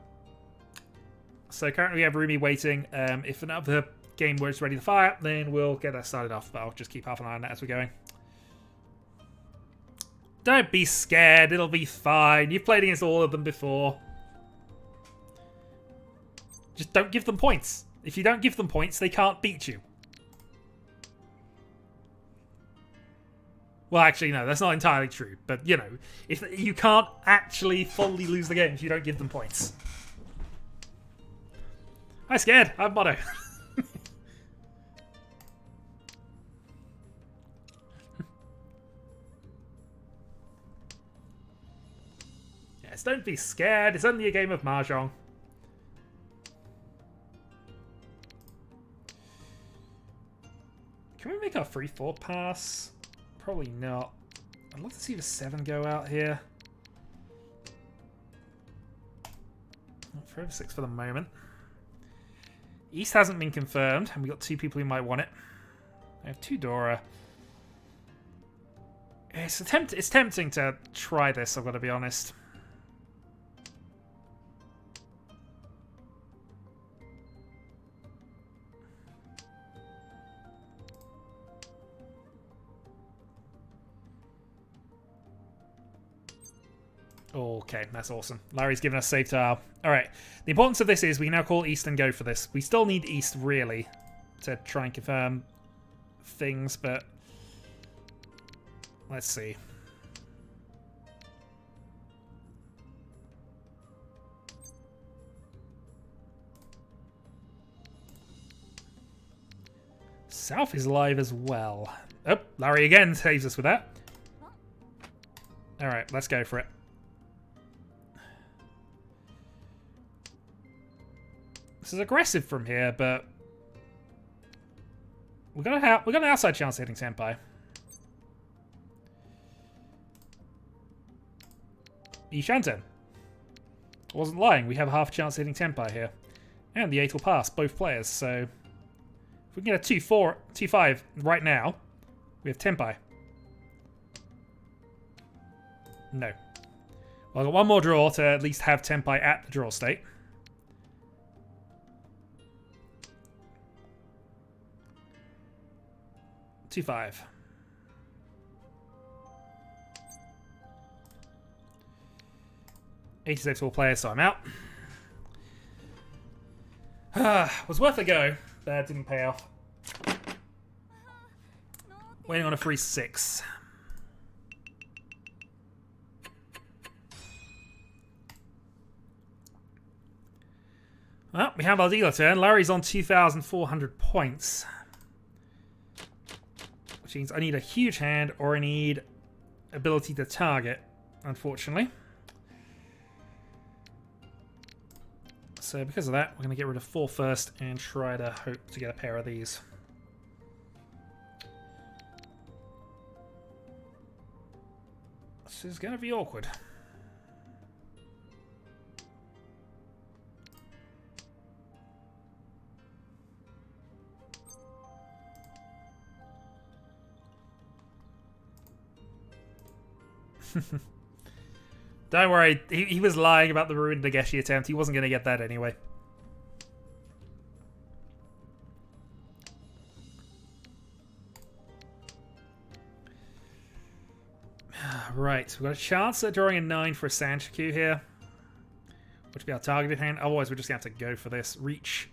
So currently we have Ruby waiting. If another game was ready to fire, then we'll get that started off. But I'll just keep half an eye on that as we're going. Don't be scared. It'll be fine. You've played against all of them before. Just don't give them points. If you don't give them points, they can't beat you. Well, actually, no, that's not entirely true. But, you know, if you can't actually fully lose the game if you don't give them points. I'm scared. I'm Mono. Yes, don't be scared. It's only a game of Mahjong. Can we make our 3-4 pass? Probably not. I'd love to see the 7 go out here. Forever 6 for the moment. East hasn't been confirmed, and we've got 2 people who might want it. I have 2 Dora. It's tempting to try this, I've got to be honest. Okay, that's awesome. Larry's given us safe tile. Alright, the importance of this is we can now call East and go for this. We still need East, really, to try and confirm things, but let's see. South is live as well. Oh, Larry again saves us with that. Alright, let's go for it. This is aggressive from here, but we got an outside chance of hitting Senpai. Ishanten. I wasn't lying, we have a half chance of hitting Senpai here. And the 8 will pass, both players, so if we can get a 2-4, 2-5 right now, we have Tenpai. No. Well, I've got one more draw to at least have Tenpai at the draw state. Two five. $86 all players, so I'm out. Was worth a go, but it didn't pay off. Waiting on a free 6. Well, we have our dealer turn. Larry's on 2,400 points. Which means I need a huge hand or I need ability to target, unfortunately. So because of that, we're going to get rid of 4 first and try to hope to get a pair of these. This is going to be awkward. Don't worry, he was lying about the ruined Nageshi attempt. He wasn't going to get that anyway. Right, we've got a chance at drawing a 9 for a Sanchiku here. Which would be our targeted hand. Otherwise, we're just going to have to go for this. Riichi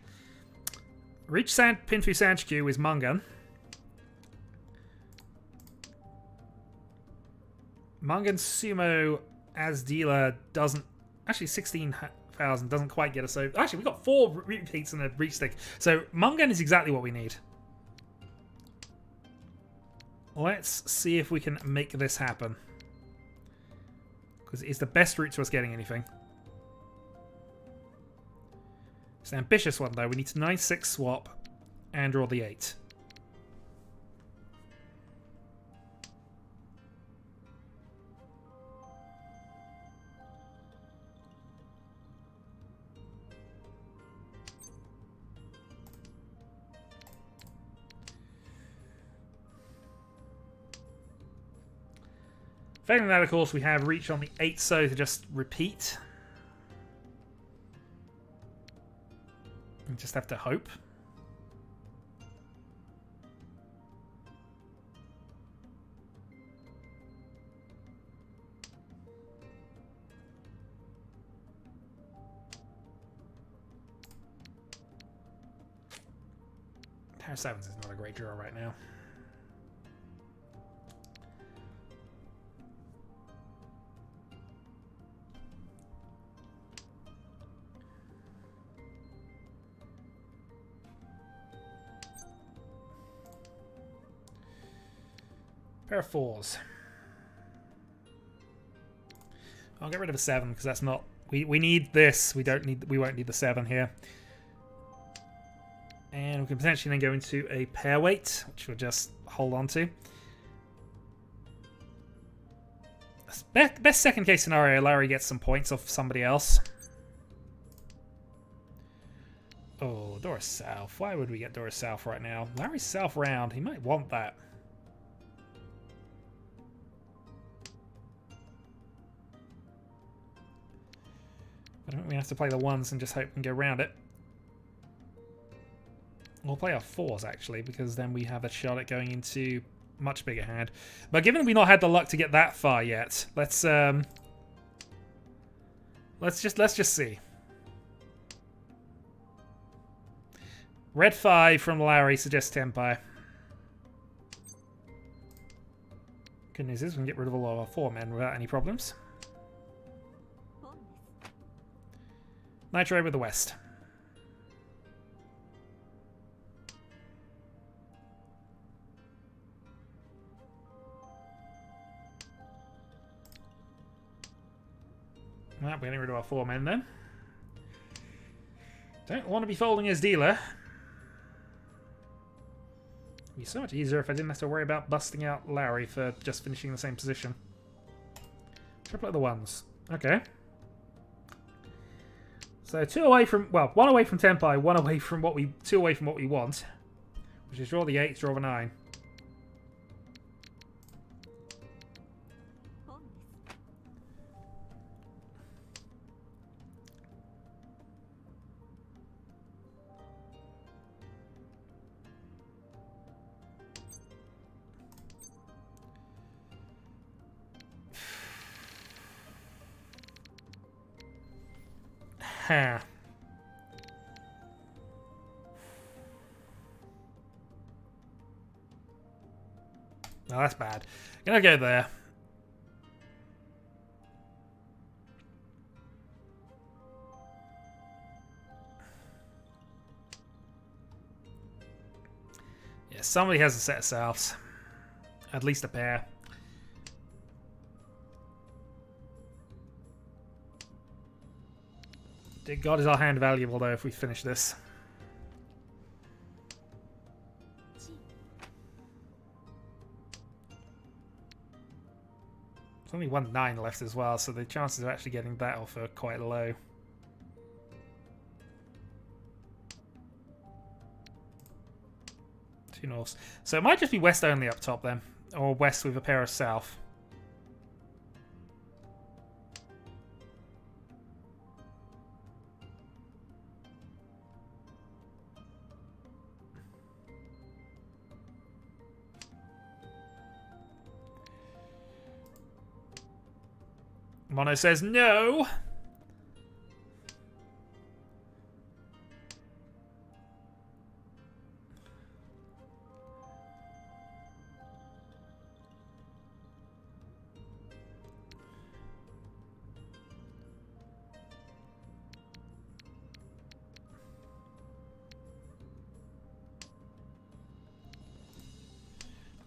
Pinfu Sanchiku is Mangan. Mangan Sumo as dealer doesn't... Actually, 16,000 doesn't quite get us over... Actually, we got 4 repeats and a reach stick. So, Mangan is exactly what we need. Let's see if we can make this happen. Because it's the best route to us getting anything. It's an ambitious one, though. We need to 9-6 swap and draw the 8. Failing that, of course, we have Reach on the 8, so to just repeat. We just have to hope. Pair of 7s is not a great draw right now. Pair of 4s. I'll get rid of a 7 because that's not... We need this. We won't need the 7 here. And we can potentially then go into a pair weight, which we'll just hold on to. Best second case scenario, Larry gets some points off somebody else. Oh, Doris South. Why would we get Doris South right now? Larry's South round. He might want that. I don't think we have to play the 1s and just hope we can go around it. We'll play our 4s, actually, because then we have a shot at going into much bigger hand. But given we've not had the luck to get that far yet, let's just see. Red 5 from Larry suggests Tenpai. Good news is we can get rid of all of our 4 men without any problems. Nitro with the West. We're getting rid of our 4 men then. Don't want to be folding as dealer. It'd be so much easier if I didn't have to worry about busting out Lowry for just finishing the same position. Triple at the ones. Okay. So 2 away from, well, 1 away from Tempai, 1 away from what we, 2 away from what we want. Which is draw the 8, draw the 9. Huh. No, that's bad. Gonna go there. Yeah, somebody has a set of souths. At least a pair. Dear God, is our hand valuable though if we finish this? There's only 1 9 left as well, so the chances of actually getting that off are quite low. Two norths. So it might just be west only up top then. Or west with a pair of south. Mono says no.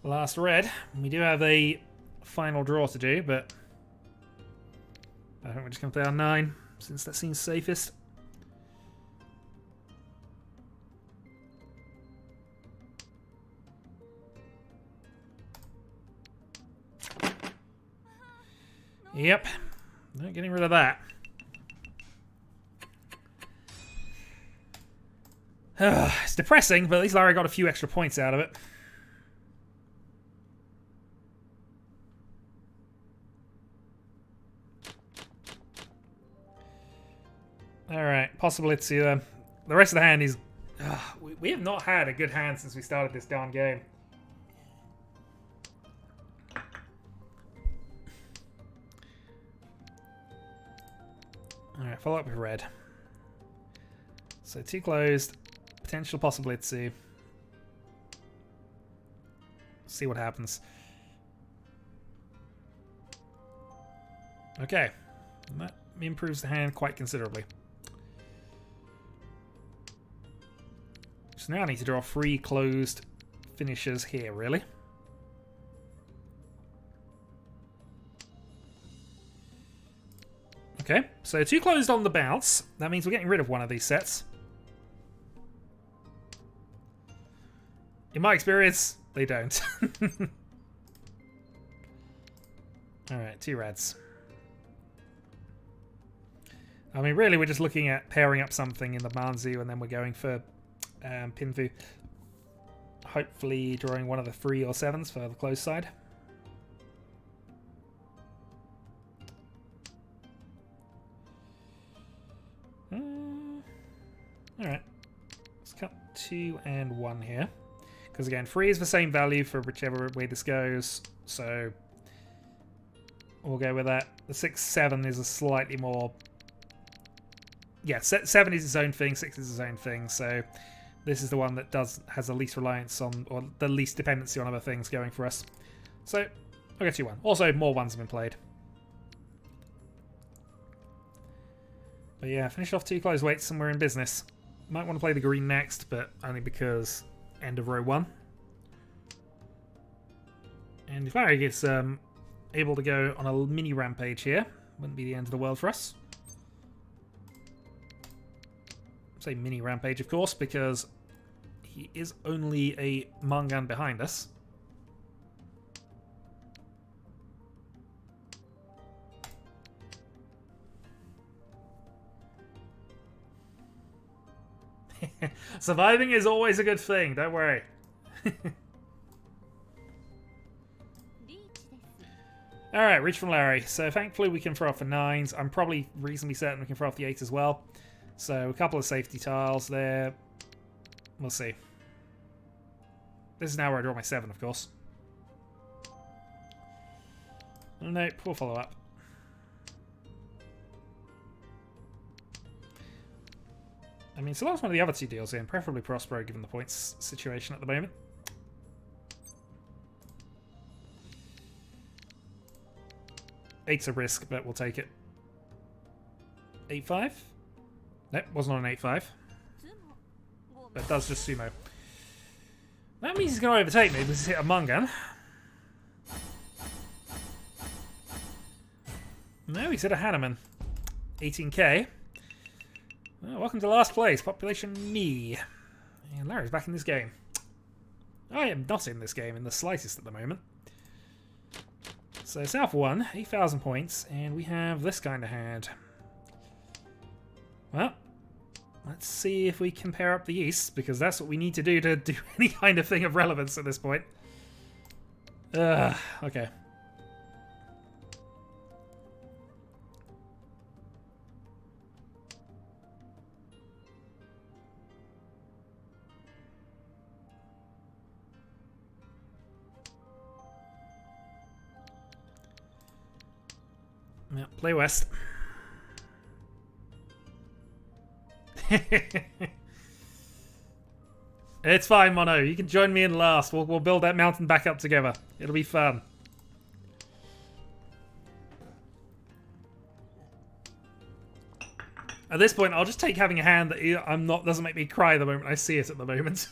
Last red. We do have a final draw to do, but I think we're just going to play our 9, since that seems safest. Yep. Not getting rid of that. It's depressing, but at least Larry got a few extra points out of it. Alright, possibility then. The rest of the hand is... we have not had a good hand since we started this darn game. Alright, follow up with red. So 2 closed. Potential possibility. See what happens. Okay. And that improves the hand quite considerably. So now I need to draw 3 closed finishes here, really. Okay, so 2 closed on the bounce. That means we're getting rid of one of these sets. In my experience, they don't. Alright, 2 reds. I mean, really, we're just looking at pairing up something in the Manzu, and then we're going for Pinfu. Hopefully drawing one of the 3 or 7s for the closed side. Alright. Let's cut 2 and 1 here. Because again, 3 is the same value for whichever way this goes. So we'll go with that. The 6, 7 is a slightly more... Yeah, 7 is its own thing, 6 is its own thing. So this is the one that has the least reliance on, or the least dependency on other things going for us. So I'll get you 1. Also, more 1s have been played. But yeah, finish off 2 closed weights and we're in business. Might want to play the green next, but only because end of row 1. And if Larry gets able to go on a mini rampage here, wouldn't be the end of the world for us. say mini rampage, of course, because he is only a Mangan behind us. Surviving is always a good thing, don't worry. Alright, Reach from Larry. So thankfully we can throw off the 9s. I'm probably reasonably certain we can throw off the 8 as well. So a couple of safety tiles there. We'll see. This is now where I draw my 7, of course. Nope, we'll follow up. I mean, so long as one of the other 2 deals in, preferably Prospero given the points situation at the moment. Eight's a risk, but we'll take it. 8-5? Nope, wasn't on an 8-5. But it does just sumo. That means he's going to overtake me because he's hit a Mangan. No, he's hit a Hanuman. 18k. Well, welcome to last place. Population me. And Larry's back in this game. I am not in this game in the slightest at the moment. So South won, 8,000 points, and we have this kind of hand. Well, let's see if we can pair up the East, because that's what we need to do any kind of thing of relevance at this point. Okay. Yeah, play West. It's fine, Mono. You can join me in last. We'll build that mountain back up together. It'll be fun. At this point, I'll just take having a hand that doesn't make me cry the moment I see it at the moment.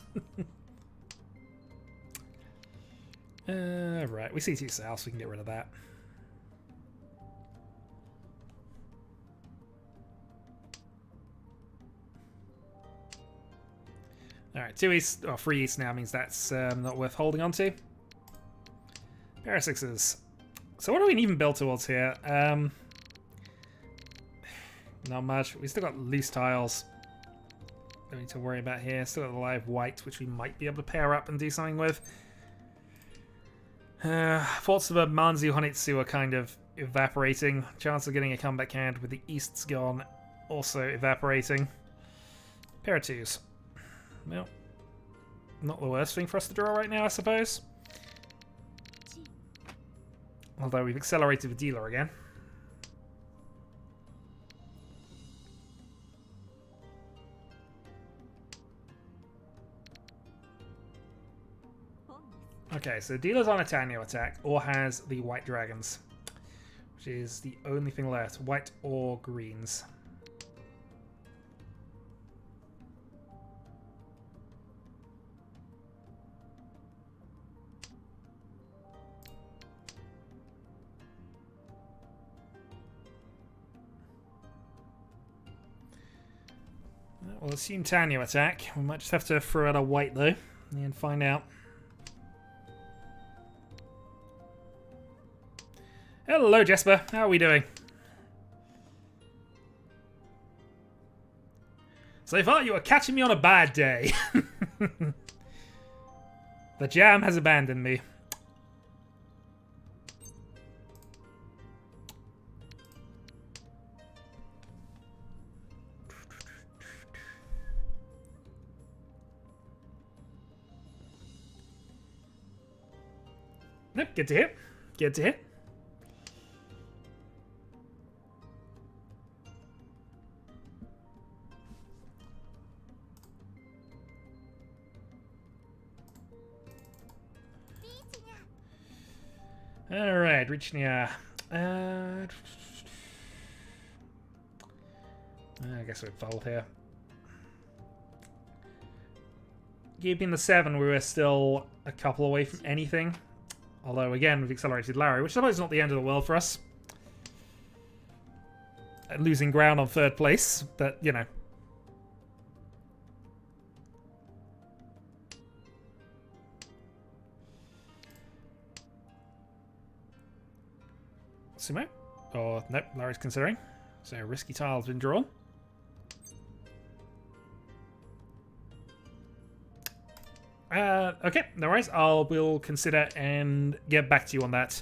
Right, we see 2 south, so we can get rid of that. Alright, 2 east, or 3 east now means that's not worth holding on to. Pair of 6s. So what do we even build towards here? Not much. We still got loose tiles. Don't need to worry about here. Still got the live white, which we might be able to pair up and do something with. Thoughts of a Manzu Honitsu are kind of evaporating. Chance of getting a comeback hand with the east's gone, also evaporating. Pair of 2s. Well, not the worst thing for us to draw right now, I suppose. Although we've accelerated the dealer again. Okay, so dealer's on a Tanyo attack, or has the white dragons. Which is the only thing left. White or greens. We'll assume Tanyo attack. We might just have to throw out a white though and find out. Hello Jesper, how are we doing? So far you are catching me on a bad day. The jam has abandoned me. Nope, good to hear. Good to hear. Alright, Riichi. I guess we'd fold here. Keeping the 7, we were still a couple away from anything. Although, again, we've accelerated Larry, which I suppose is not the end of the world for us. Losing ground on 3rd place, but, you know. Sumo? Or, nope, Larry's considering. So, risky tile's been drawn. Okay, no worries. We'll consider and get back to you on that.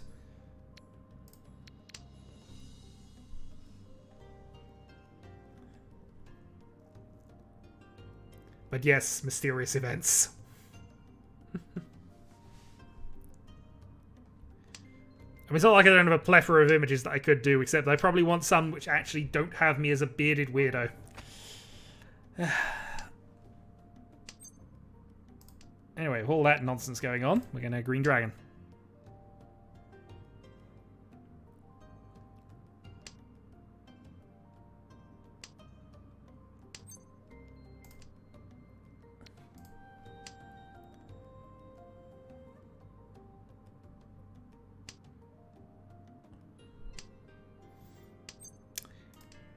But yes, mysterious events. I mean, it's not like I don't have a plethora of images that I could do, except I probably want some which actually don't have me as a bearded weirdo. Anyway, with all that nonsense going on, we're going to Green Dragon.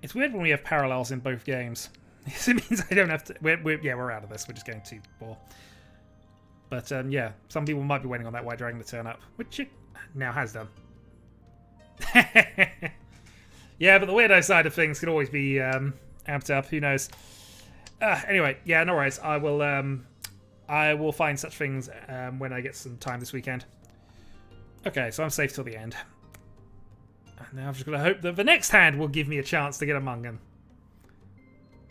It's weird when we have parallels in both games. It means I don't have to... we're out of this. We're just going to ball. But, yeah, some people might be waiting on that White Dragon to turn up, which it now has done. Yeah, but the weirdo side of things could always be amped up. Who knows? Anyway, yeah, no worries. I will find such things when I get some time this weekend. Okay, so I'm safe till the end. Now I'm just going to hope that the next hand will give me a chance to get a Mungan.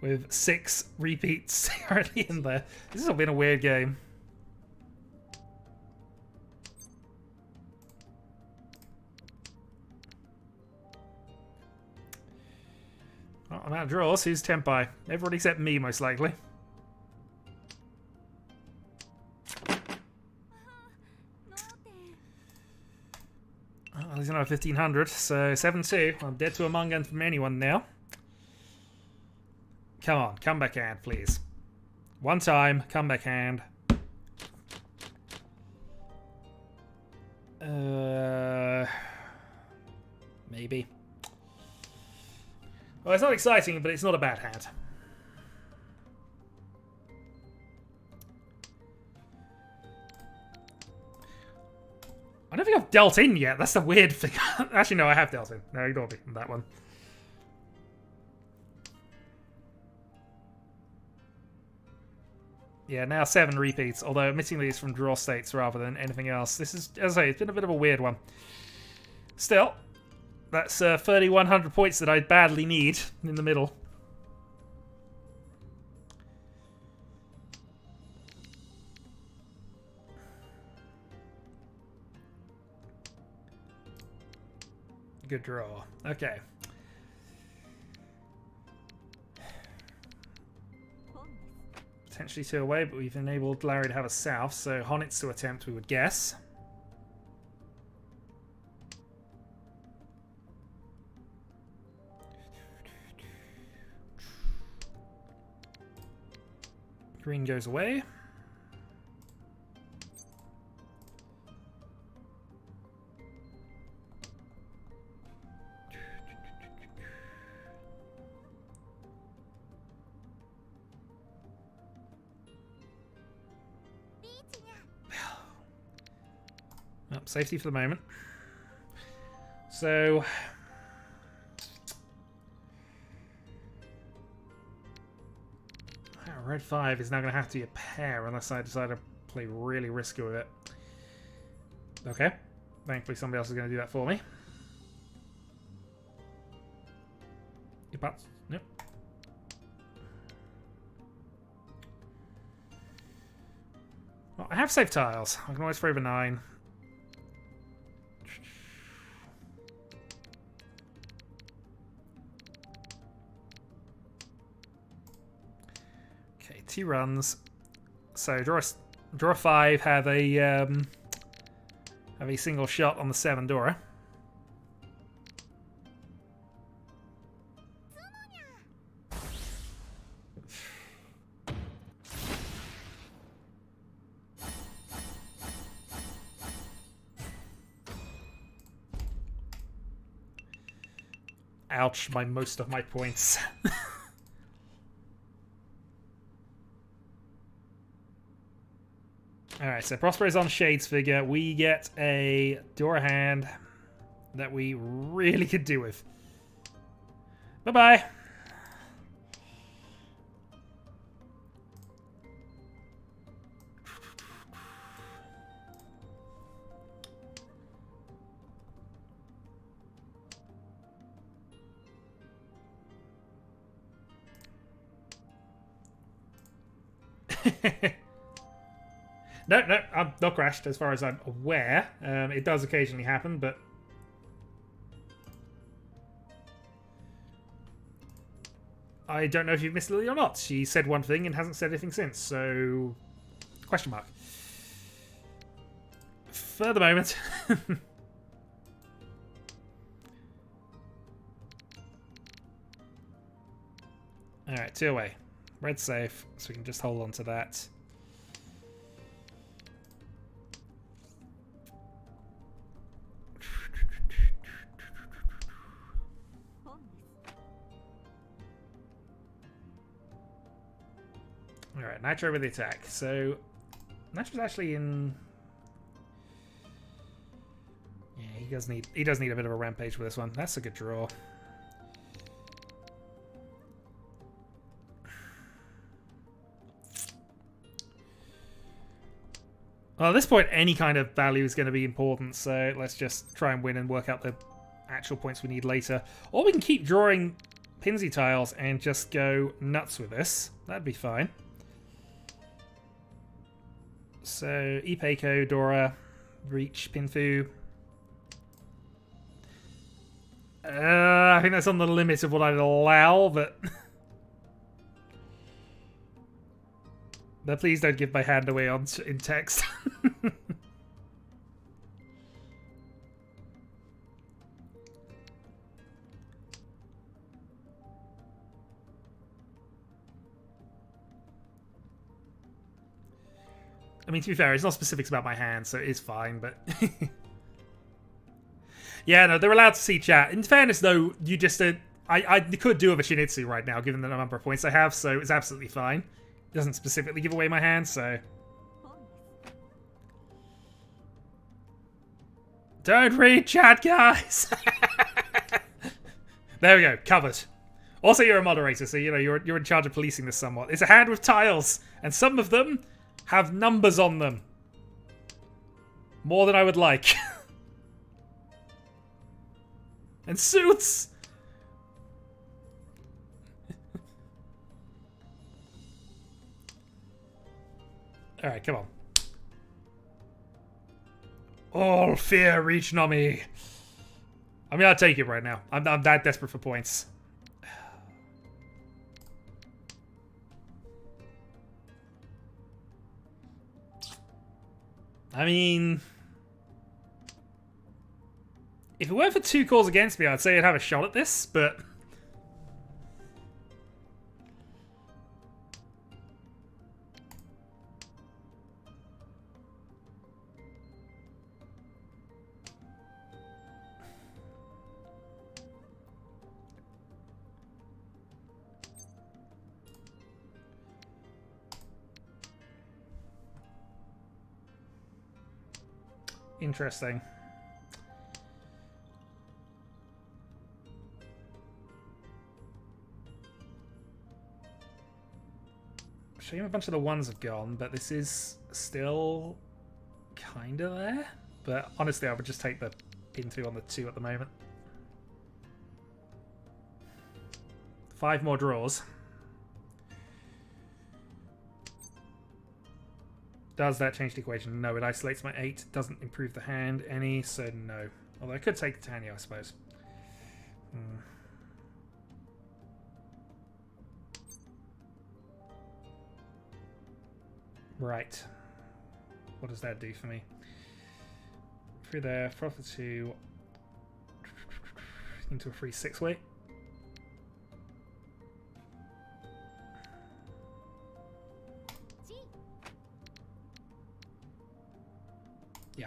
With 6 repeats currently in there. This has been a weird game. Well, I'm out of draws. Who's Tempai? Everyone except me, most likely. Well, he's another 1500, so 7-2. I'm dead to a Mungan from anyone now. Come on, come back hand, please. One time, come back hand. Maybe. Well, it's not exciting, but it's not a bad hand. I don't think I've dealt in yet. That's the weird thing. Actually, no, I have dealt in. No, ignore me on that one. Yeah, now 7 repeats, although admittingly it's from draw states rather than anything else. This is, as I say, it's been a bit of a weird one. Still, that's 3,100 points that I badly need in the middle. Good draw. Okay. Potentially 2 away, but we've enabled Larry to have a south, so Honit's to attempt, we would guess. Green goes away. Oh, safety for the moment. So... Red 5 is now going to have to be a pair unless I decide to play really risky with it. Okay. Thankfully somebody else is going to do that for me. Your butts. Nope. Well, I have safe tiles. I can always throw the 9. Okay, 2 runs. So draw 5, have a single shot on the 7 Dora. Ouch, by most of my points. Alright, so Prosper is on Shade's figure. We get a Dora hand. that we really could do with. Bye-bye. No, I'm not crashed as far as I'm aware. It does occasionally happen, but... I don't know if you've missed Lily or not. She said one thing and hasn't said anything since, so... Question mark. For the moment. Alright, 2 away. Red's safe, so we can just hold on to that. Alright, Nitro with the attack. So, Nitro's actually in... Yeah, he does need a bit of a rampage with this one. That's a good draw. Well, at this point, any kind of value is going to be important, so let's just try and win and work out the actual points we need later. Or we can keep drawing Pinsy tiles and just go nuts with this. That'd be fine. So, Ipeiko, Dora, Riichi, Pinfu. I think that's on the limit of what I'd allow, but... But please don't give my hand away in text. I mean, to be fair, it's not specifics about my hand, so it is fine, but... Yeah, no, they're allowed to see chat. In fairness, though, you just... I could do with a Shinitsu right now, given the number of points I have, so it's absolutely fine. It doesn't specifically give away my hand, so... Don't read chat, guys! There we go, covered. Also, you're a moderator, so, you know, you're in charge of policing this somewhat. It's a hand with tiles, and some of them have numbers on them. More than I would like. And suits! Alright, come on. All fear reach Nami. I mean, I'll take it right now. I'm that desperate for points. I mean... If it weren't for 2 calls against me, I'd say I'd have a shot at this, but... Interesting. Shame a bunch of the ones have gone, but this is still kind of there. But honestly, I would just take the pin 2 on the 2 at the moment. 5 more draws. Does that change the equation? No, it isolates my 8. Doesn't improve the hand any, so no. Although I could take Tanya, I suppose. Right. What does that do for me? Through there, profit 2 into a free 6-way. Yeah.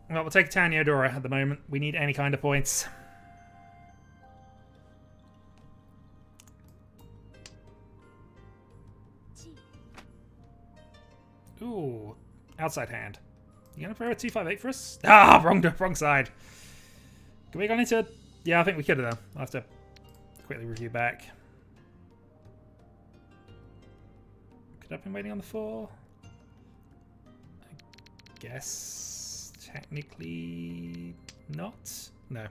Well, we'll take Tanya Dora at the moment. We need any kind of points. Ooh, outside hand. You gonna throw a 258 for us? Ah, wrong side. Can we go into? Yeah, I think we could have done. I'll have to quickly review back. Could I have been waiting on the 4? I guess technically not. No.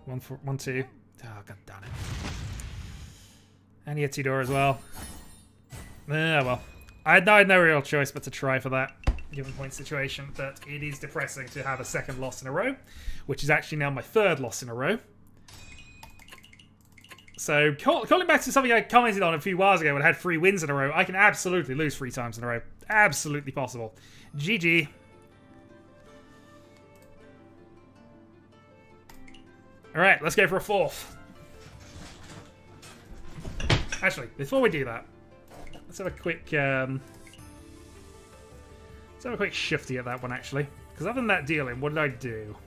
One, 2. Oh, god damn it. And he had 2 door as well. Well. I had no real choice but to try for that given point situation, but it is depressing to have a second loss in a row, which is actually now my 3rd loss in a row. So, calling back to something I commented on a few whiles ago when I had 3 wins in a row, I can absolutely lose 3 times in a row. Absolutely possible. GG. Alright, let's go for a 4th. Actually, before we do that, let's have a quick shifty at that one, actually. Because other than that dealing, what did I do?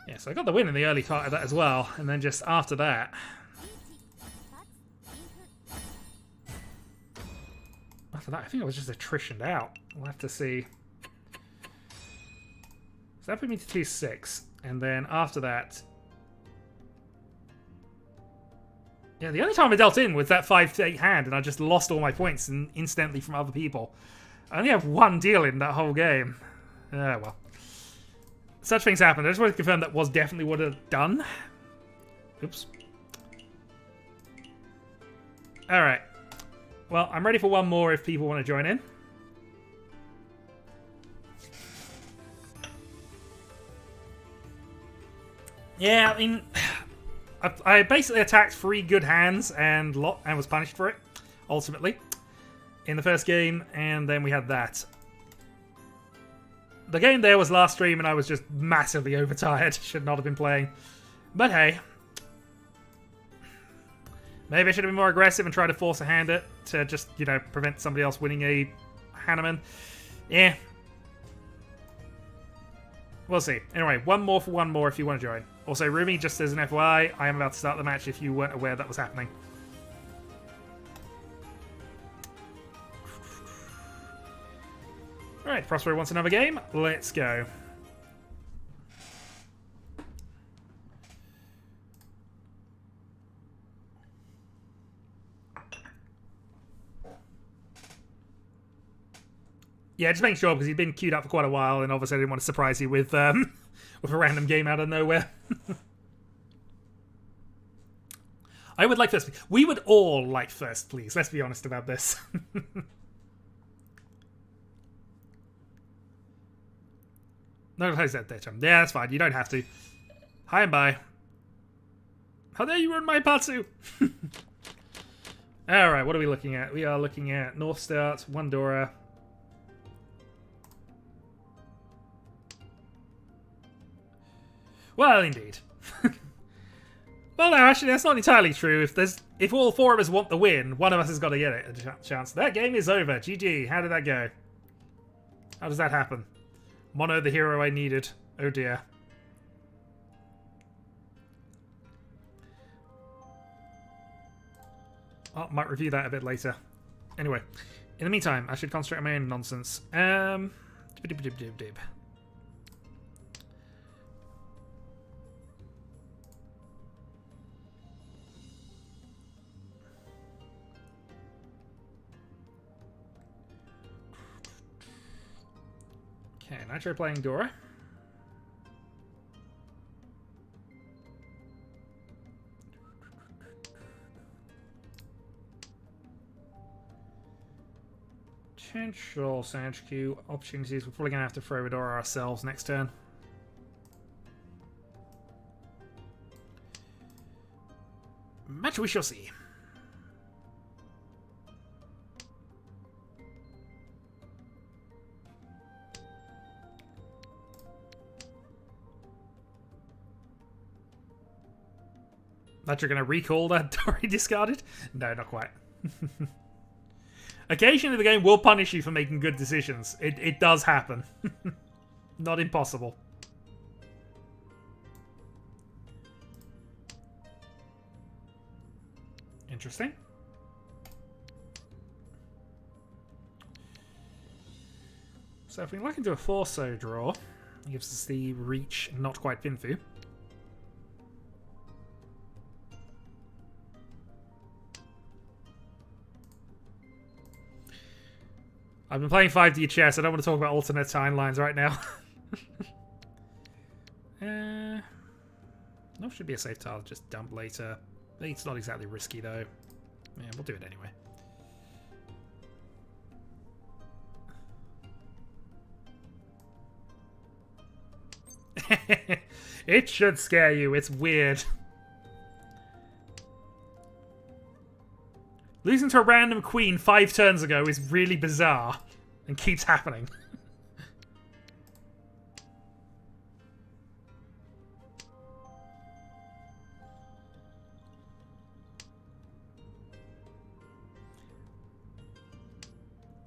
Yeah, so I got the win in the early part of that as well, and then just after that... After that, I think I was just attritioned out. We'll have to see. So that put me to 2-6, and then after that... Yeah, the only time I dealt in was that 5-8 hand, and I just lost all my points instantly from other people. I only have 1 deal in that whole game. Well. Such things happen. I just wanted to confirm that was definitely what I'd done. Oops. Alright. Well, I'm ready for one more if people want to join in. Yeah, I mean... I basically attacked 3 good hands and was punished for it, ultimately, in the first game, and then we had that. The game there was last stream and I was just massively overtired. Should not have been playing. But hey. Maybe I should have been more aggressive and try to force a hand it to just, you know, prevent somebody else winning a Hanneman. Yeah. We'll see. Anyway, one more for one more if you want to join. Also, Rumi, just as an FYI, I am about to start the match if you weren't aware that was happening. Alright, Prospero wants another game. Let's go. Yeah, just making sure because he'd been queued up for quite a while, and obviously I didn't want to surprise you with a random game out of nowhere. I would like first. We would all like first, please. Let's be honest about this. No, I said that. Yeah, that's fine. You don't have to. Hi and bye. How dare you ruin my Patsu? Alright, what are we looking at? We are looking at North Start, Wandora. Well, indeed. Well, no, actually, that's not entirely true. If all 4 of us want the win, one of us has got to get it a chance. That game is over. GG. How did that go? How does that happen? Mono, the hero I needed. Oh dear. I might review that a bit later. Anyway, in the meantime, I should concentrate on my own nonsense. Okay, Nitro playing Dora. Potential Sage Q opportunities. We're probably going to have to throw Dora ourselves next turn. But we shall see. That you're going to recall that already discarded? No, not quite. Occasionally the game will punish you for making good decisions. It does happen. Not impossible. Interesting. So if we look into a Forso draw, it gives us the Reach Not Quite Pinfu. I've been playing 5D chess. I don't want to talk about alternate timelines right now. No, should be a safe tile. Just dump later. It's not exactly risky though. Yeah, we'll do it anyway. It should scare you. It's weird. Losing to a random queen 5 turns ago is really bizarre and keeps happening.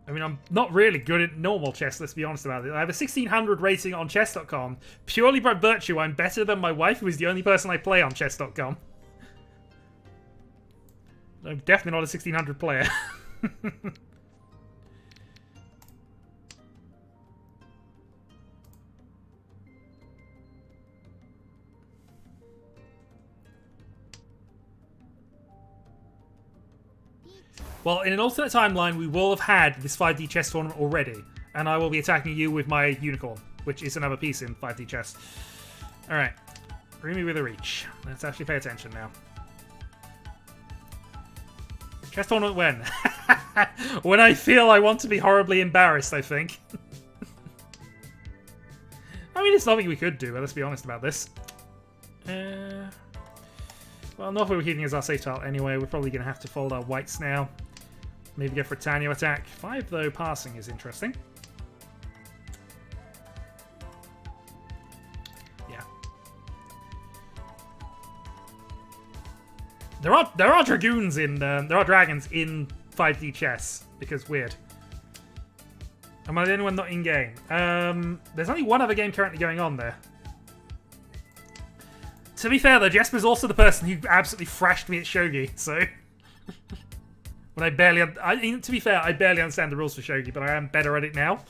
I mean, I'm not really good at normal chess, let's be honest about it. I have a 1600 rating on chess.com. Purely by virtue, I'm better than my wife, who is the only person I play on chess.com. I'm definitely not a 1600 player. Well, in an alternate timeline, we will have had this 5D chess tournament already, and I will be attacking you with my unicorn, which is another piece in 5D chess. Alright. Bring me with a Reach. Let's actually pay attention now. Chess tournament when? When I feel I want to be horribly embarrassed, I think. I mean, it's nothing we could do, but let's be honest about this. Well, not if we were keeping as our safe tile anyway. We're probably going to have to fold our whites now. Maybe go for a Tanyo attack. 5, though, passing is interesting. Yeah. There are dragoons in there are dragons in 5D chess because weird. Am I the only one not in game? There's only one other game currently going on there. To be fair though, Jesper's also the person who absolutely thrashed me at Shogi, so when I barely, to be fair, I barely understand the rules for Shogi, but I am better at it now.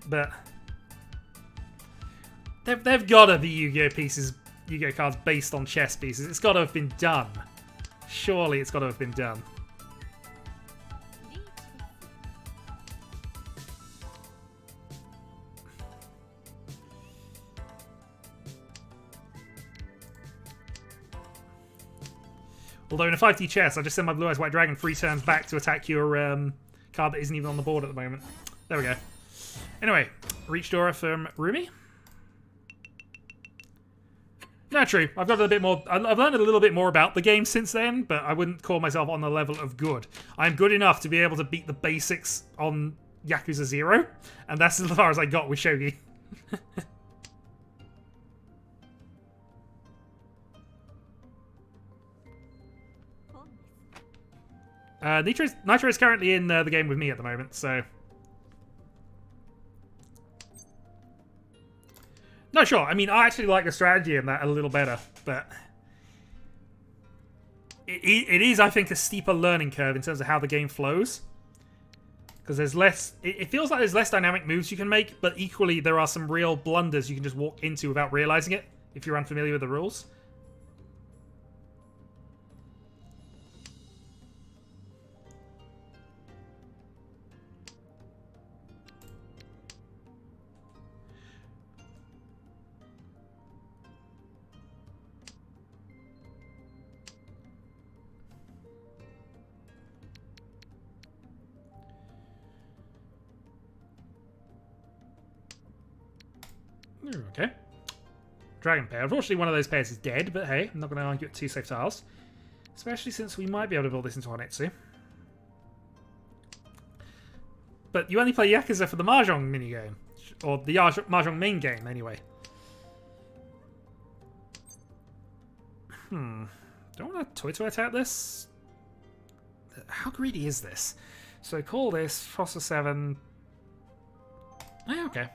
But they've got to be Yu-Gi-Oh pieces, Yu-Gi-Oh cards based on chess pieces. It's got to have been done. Surely it's got to have been done. Although in a 5D chess, I just send my Blue Eyes White Dragon 3 turns back to attack your card that isn't even on the board at the moment. There we go. Anyway, Reach Dora from Rumi. No, true. I've got a bit more. I've learned a little bit more about the game since then, but I wouldn't call myself on the level of good. I'm good enough to be able to beat the basics on Yakuza 0, and that's as far as I got with Shogi. Nitro is currently in the game with me at the moment, so... No, sure. I mean, I actually like the strategy in that a little better, but... It is, I think, a steeper learning curve in terms of how the game flows. Because there's less... It feels like there's less dynamic moves you can make, but equally there are some real blunders you can just walk into without realizing it, if you're unfamiliar with the rules. Okay. Dragon pair. Unfortunately, one of those pairs is dead, but hey, I'm not going to argue at 2 safe tiles. Especially since we might be able to build this into Honetsu. But you only play Yakuza for the Mahjong minigame. Or the Mahjong main game, anyway. Don't want to toy attack this. How greedy is this? So call this Foster 7. Yeah, okay.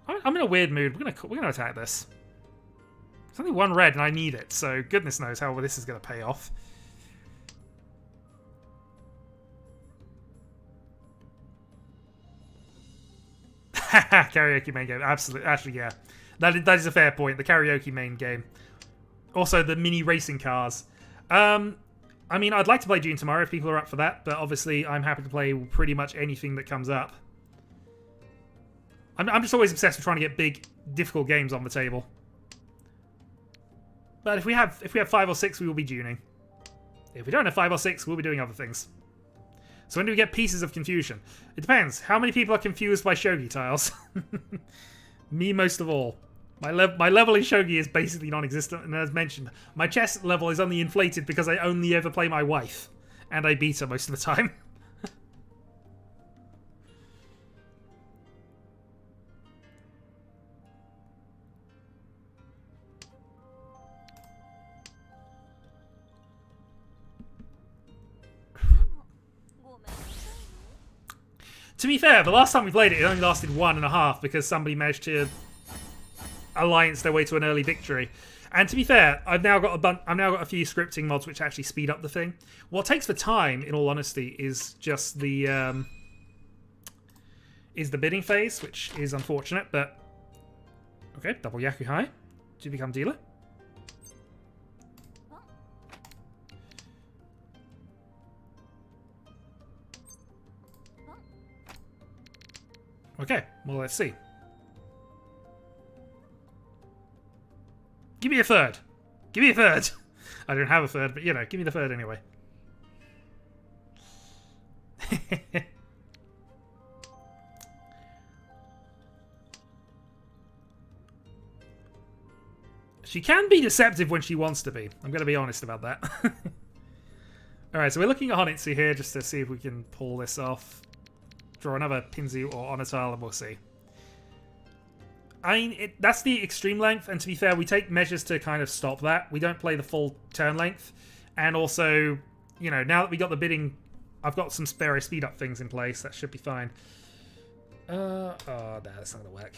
I'm in a weird mood. We're gonna attack this. There's only one red and I need it, so goodness knows how this is gonna pay off. Karaoke main game, absolutely. Actually, yeah, that is a fair point. The karaoke main game, also the mini racing cars. I mean, I'd like to play Dune tomorrow if people are up for that, but obviously I'm happy to play pretty much anything that comes up. I'm just always obsessed with trying to get big, difficult games on the table. But if we have 5 or 6, we will be Duning. If we don't have 5 or 6, we'll be doing other things. So when do we get Pieces of Confusion? It depends. How many people are confused by shogi tiles? Me most of all. My level in shogi is basically non-existent, and as mentioned, my chess level is only inflated because I only ever play my wife, and I beat her most of the time. To be fair, the last time we played it, it only lasted 1.5 because somebody managed to alliance their way to an early victory. And to be fair, I've now got a few scripting mods which actually speed up the thing. What takes for time, in all honesty, is just the bidding phase, which is unfortunate. But okay, double Yaku High to become dealer. Okay, well, let's see. Give me a third. Give me a third. I don't have a third, but, you know, give me the third anyway. She can be deceptive when she wants to be. I'm going to be honest about that. Alright, so we're looking at Honitsu here just to see if we can pull this off. Draw another Pinzu or on a tile and we'll see. I mean, that's the extreme length, and to be fair, we take measures to kind of stop that. We don't play the full turn length. And also, you know, now that we got the bidding, I've got some spare speed up things in place. That should be fine. Oh, no, that's not going to work.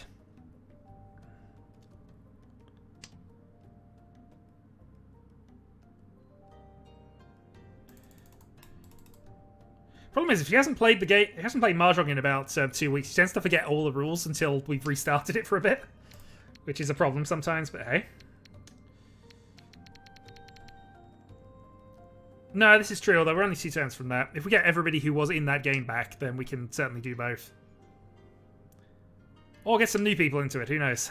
Problem is, if he hasn't played the game, he hasn't played Mahjong in about 2 weeks, he tends to forget all the rules until we've restarted it for a bit, which is a problem sometimes, but hey. No, this is true, although we're only 2 turns from that. If we get everybody who was in that game back, then we can certainly do both. Or get some new people into it, who knows.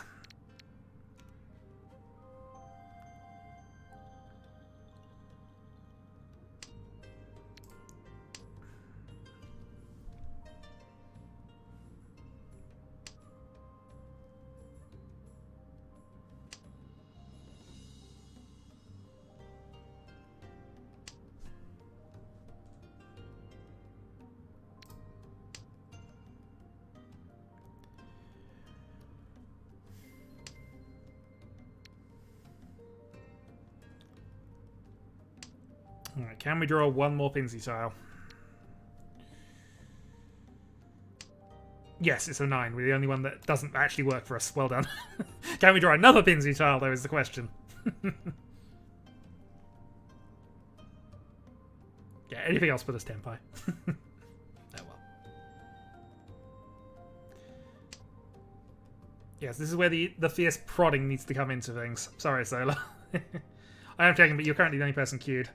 Alright, can we draw one more Pinsy tile? Yes, it's a 9. We're the only one that doesn't actually work for us. Well done. Can we draw another Pinsy tile, though, is the question. Yeah, anything else but a Tenpai. Oh well. Yes, this is where the fierce prodding needs to come into things. Sorry, Solar. I am checking, but you're currently the only person queued.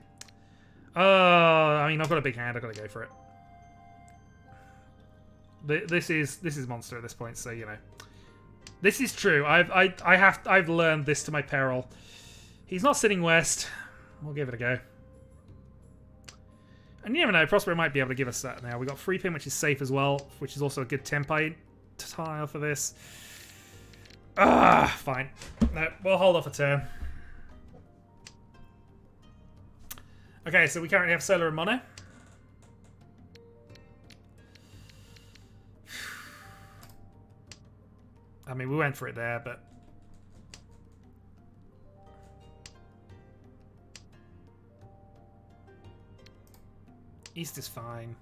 I mean, I've got a big hand. I've got to go for it. This is monster at this point, so you know. This is true. I've learned this to my peril. He's not sitting west. We'll give it a go. And you never know, Prospero might be able to give us that now. We got free pin, which is safe as well, which is also a good Tenpai tile for this. Fine. No, we'll hold off a turn. Okay, so we currently have Solar and Mono. I mean, we went for it there, but... East is fine.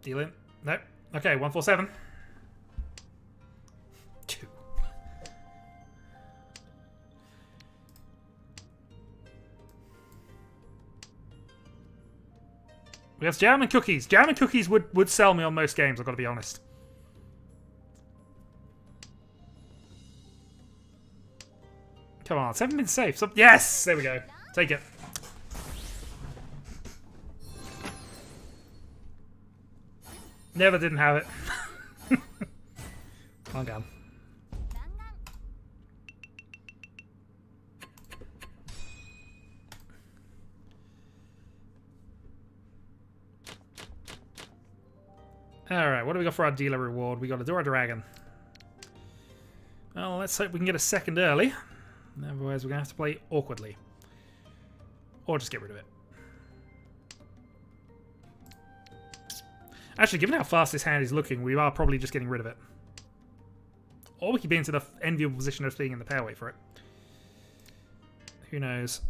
Deal in. Nope. Okay, 147. 2. Yes, jam and cookies. Jam and cookies would sell me on most games, I've got to be honest. Come on, 7 minutes safe. Yes! There we go. Take it. Never didn't have it. Calm down. Alright, what do we got for our dealer reward? We got a Dora Dragon. Well, let's hope we can get a second early. Otherwise, we're going to have to play awkwardly. Or just get rid of it. Actually, given how fast this hand is looking, we are probably just getting rid of it. Or we could be into the enviable position of being in the pairway for it. Who knows?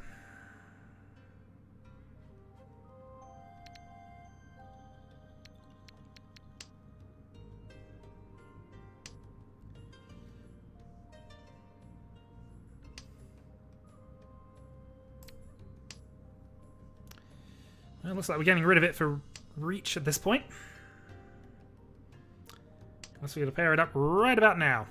Well, it looks like we're getting rid of it for Riichi at this point. Unless we're going to pair it up right about now.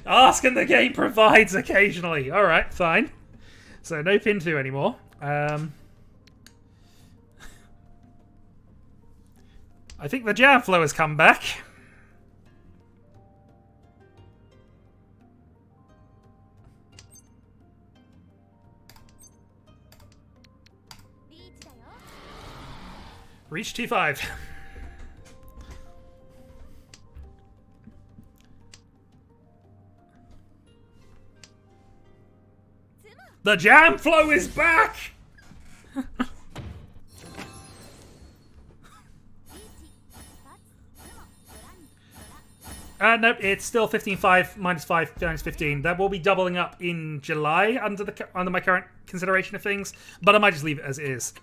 Ask and the game provides occasionally. Alright, fine. So no pin 2 anymore. I think the jam flow has come back. Reach 2-5. The jam flow is back! Nope, it's still 15-5, minus 5, minus 15. That will be doubling up in July under my current consideration of things, but I might just leave it as it is.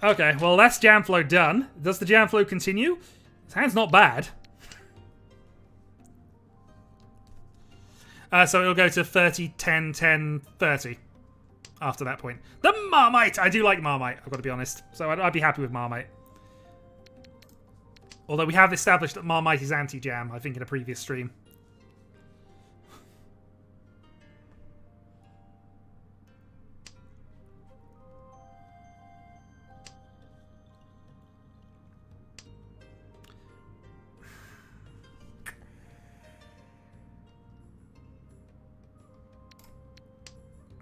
Okay, well that's jam flow done. Does the jam flow continue? This hand's not bad. So it'll go to 30, 10, 10, 30 after that point. The Marmite! I do like Marmite, I've got to be honest. So I'd be happy with Marmite. Although we have established that Marmite is anti-jam, I think, in a previous stream.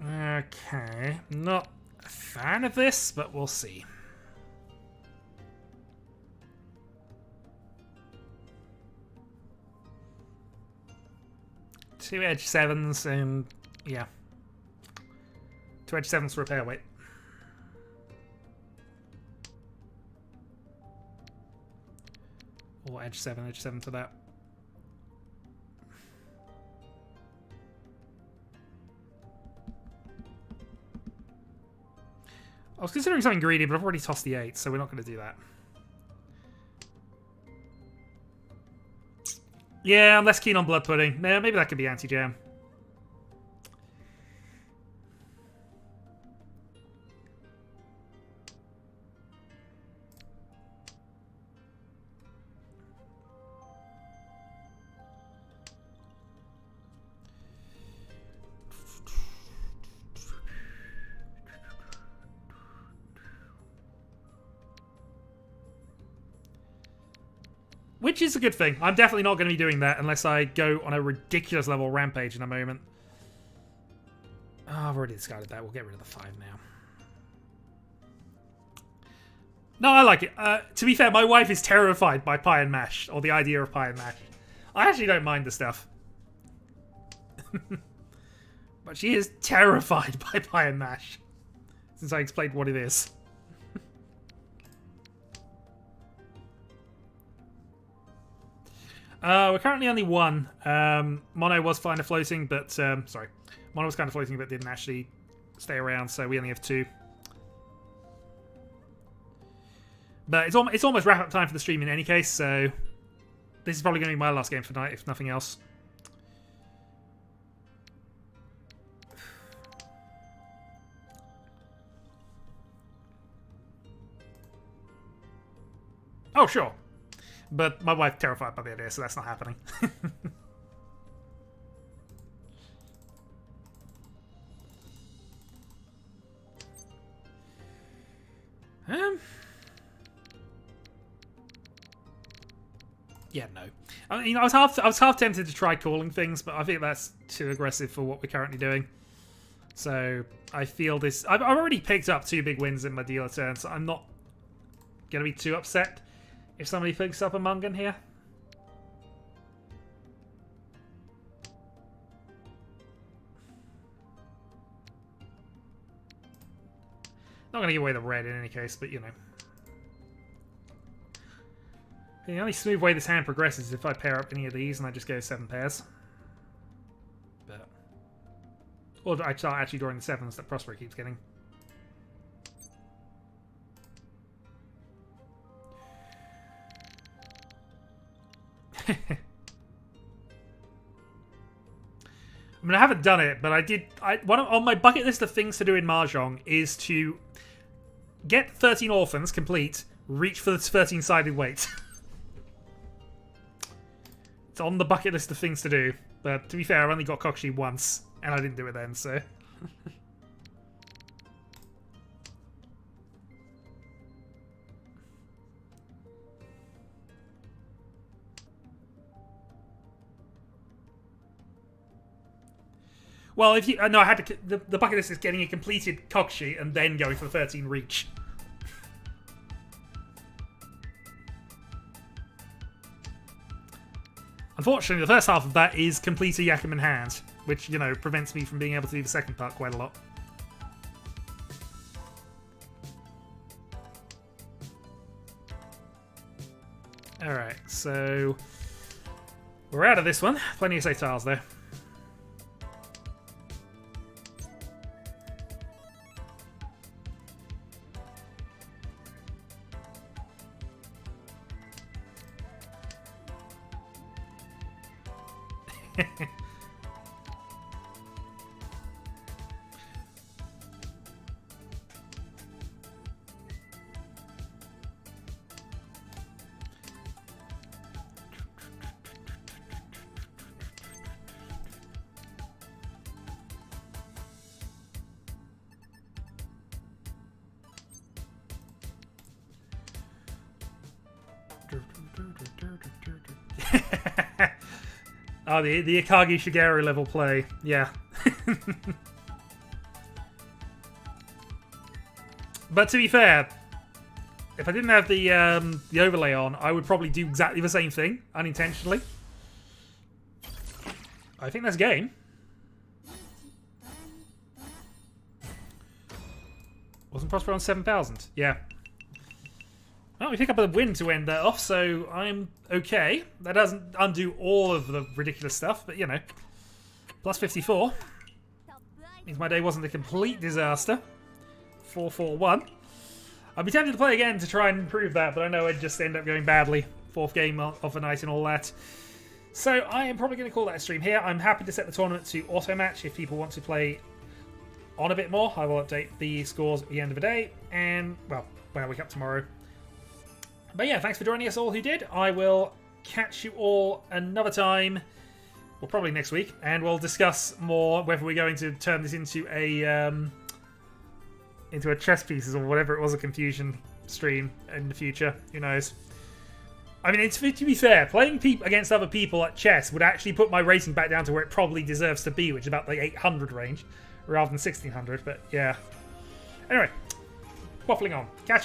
Okay, not a fan of this, but we'll see. Two edge 7s and yeah. 2 edge 7s for a pairweight. Or edge 7 for that. I was considering something greedy, but I've already tossed the 8, so we're not going to do that. Yeah, I'm less keen on blood pudding. Yeah, maybe that could be anti-jam. Which is a good thing. I'm definitely not going to be doing that unless I go on a ridiculous level rampage in a moment. Oh, I've already discarded that. We'll get rid of the 5 now. No, I like it. To be fair, my wife is terrified by pie and mash, or the idea of pie and mash. I actually don't mind the stuff. But she is terrified by Pie and Mash, since I explained what it is. We're currently only one. Mono was kind of floating, but sorry, Mono was kind of floating, but didn't actually stay around, so we only have two. But it's almost wrap up time for the stream in any case, so this is probably going to be my last game for tonight, if nothing else. Oh, sure. But my wife's terrified by the idea, so that's not happening. Yeah, no. I mean, I was half tempted to try calling things, but I think that's too aggressive for what we're currently doing. So I feel this. I've already picked up 2 big wins in my dealer turn, so I'm not gonna be too upset if somebody picks up a Mungan here. Not gonna give away the red in any case, but you know. The only smooth way this hand progresses is if I pair up any of these and I just go 7 pairs. But, or I start actually drawing the 7s that Prospero keeps getting. I mean, I haven't done it, but I did. On my bucket list of things to do in Mahjong is to get 13 orphans complete, reach for the 13-sided weight. It's on the bucket list of things to do, but to be fair, I've only got Kokushi once, and I didn't do it then, so... Well, if you... no, I had to... The bucket list is getting a completed Kokushi and then going for the 13 reach. Unfortunately, the first half of that is complete a Yakuman hand, which, you know, prevents me from being able to do the second part quite a lot. Alright, so... we're out of this one. Plenty of safe tiles, though. Oh, the Akagi Shigeru level play, yeah. But to be fair, if I didn't have the overlay on, I would probably do exactly the same thing, unintentionally. I think that's game. Wasn't Prospero on 7,000? Yeah. Well, we pick up a win to end that off, so I'm okay. That doesn't undo all of the ridiculous stuff, but you know. Plus 54. Means my day wasn't a complete disaster. 4-4-1. I'd be tempted to play again to try and improve that, but I know I'd just end up going badly. 4th game of the night and all that. So I am probably going to call that a stream here. I'm happy to set the tournament to auto match if people want to play on a bit more. I will update the scores at the end of the day, and, well, when I wake up tomorrow. But yeah, thanks for joining us all who did. I will catch you all another time, well, probably next week, and we'll discuss more whether we're going to turn this into a chess pieces or whatever it was, a confusion stream in the future. Who knows? I mean, to be fair, playing against other people at chess would actually put my rating back down to where it probably deserves to be, which is about the 800 range, rather than 1600. But yeah. Anyway, waffling on. Catch you.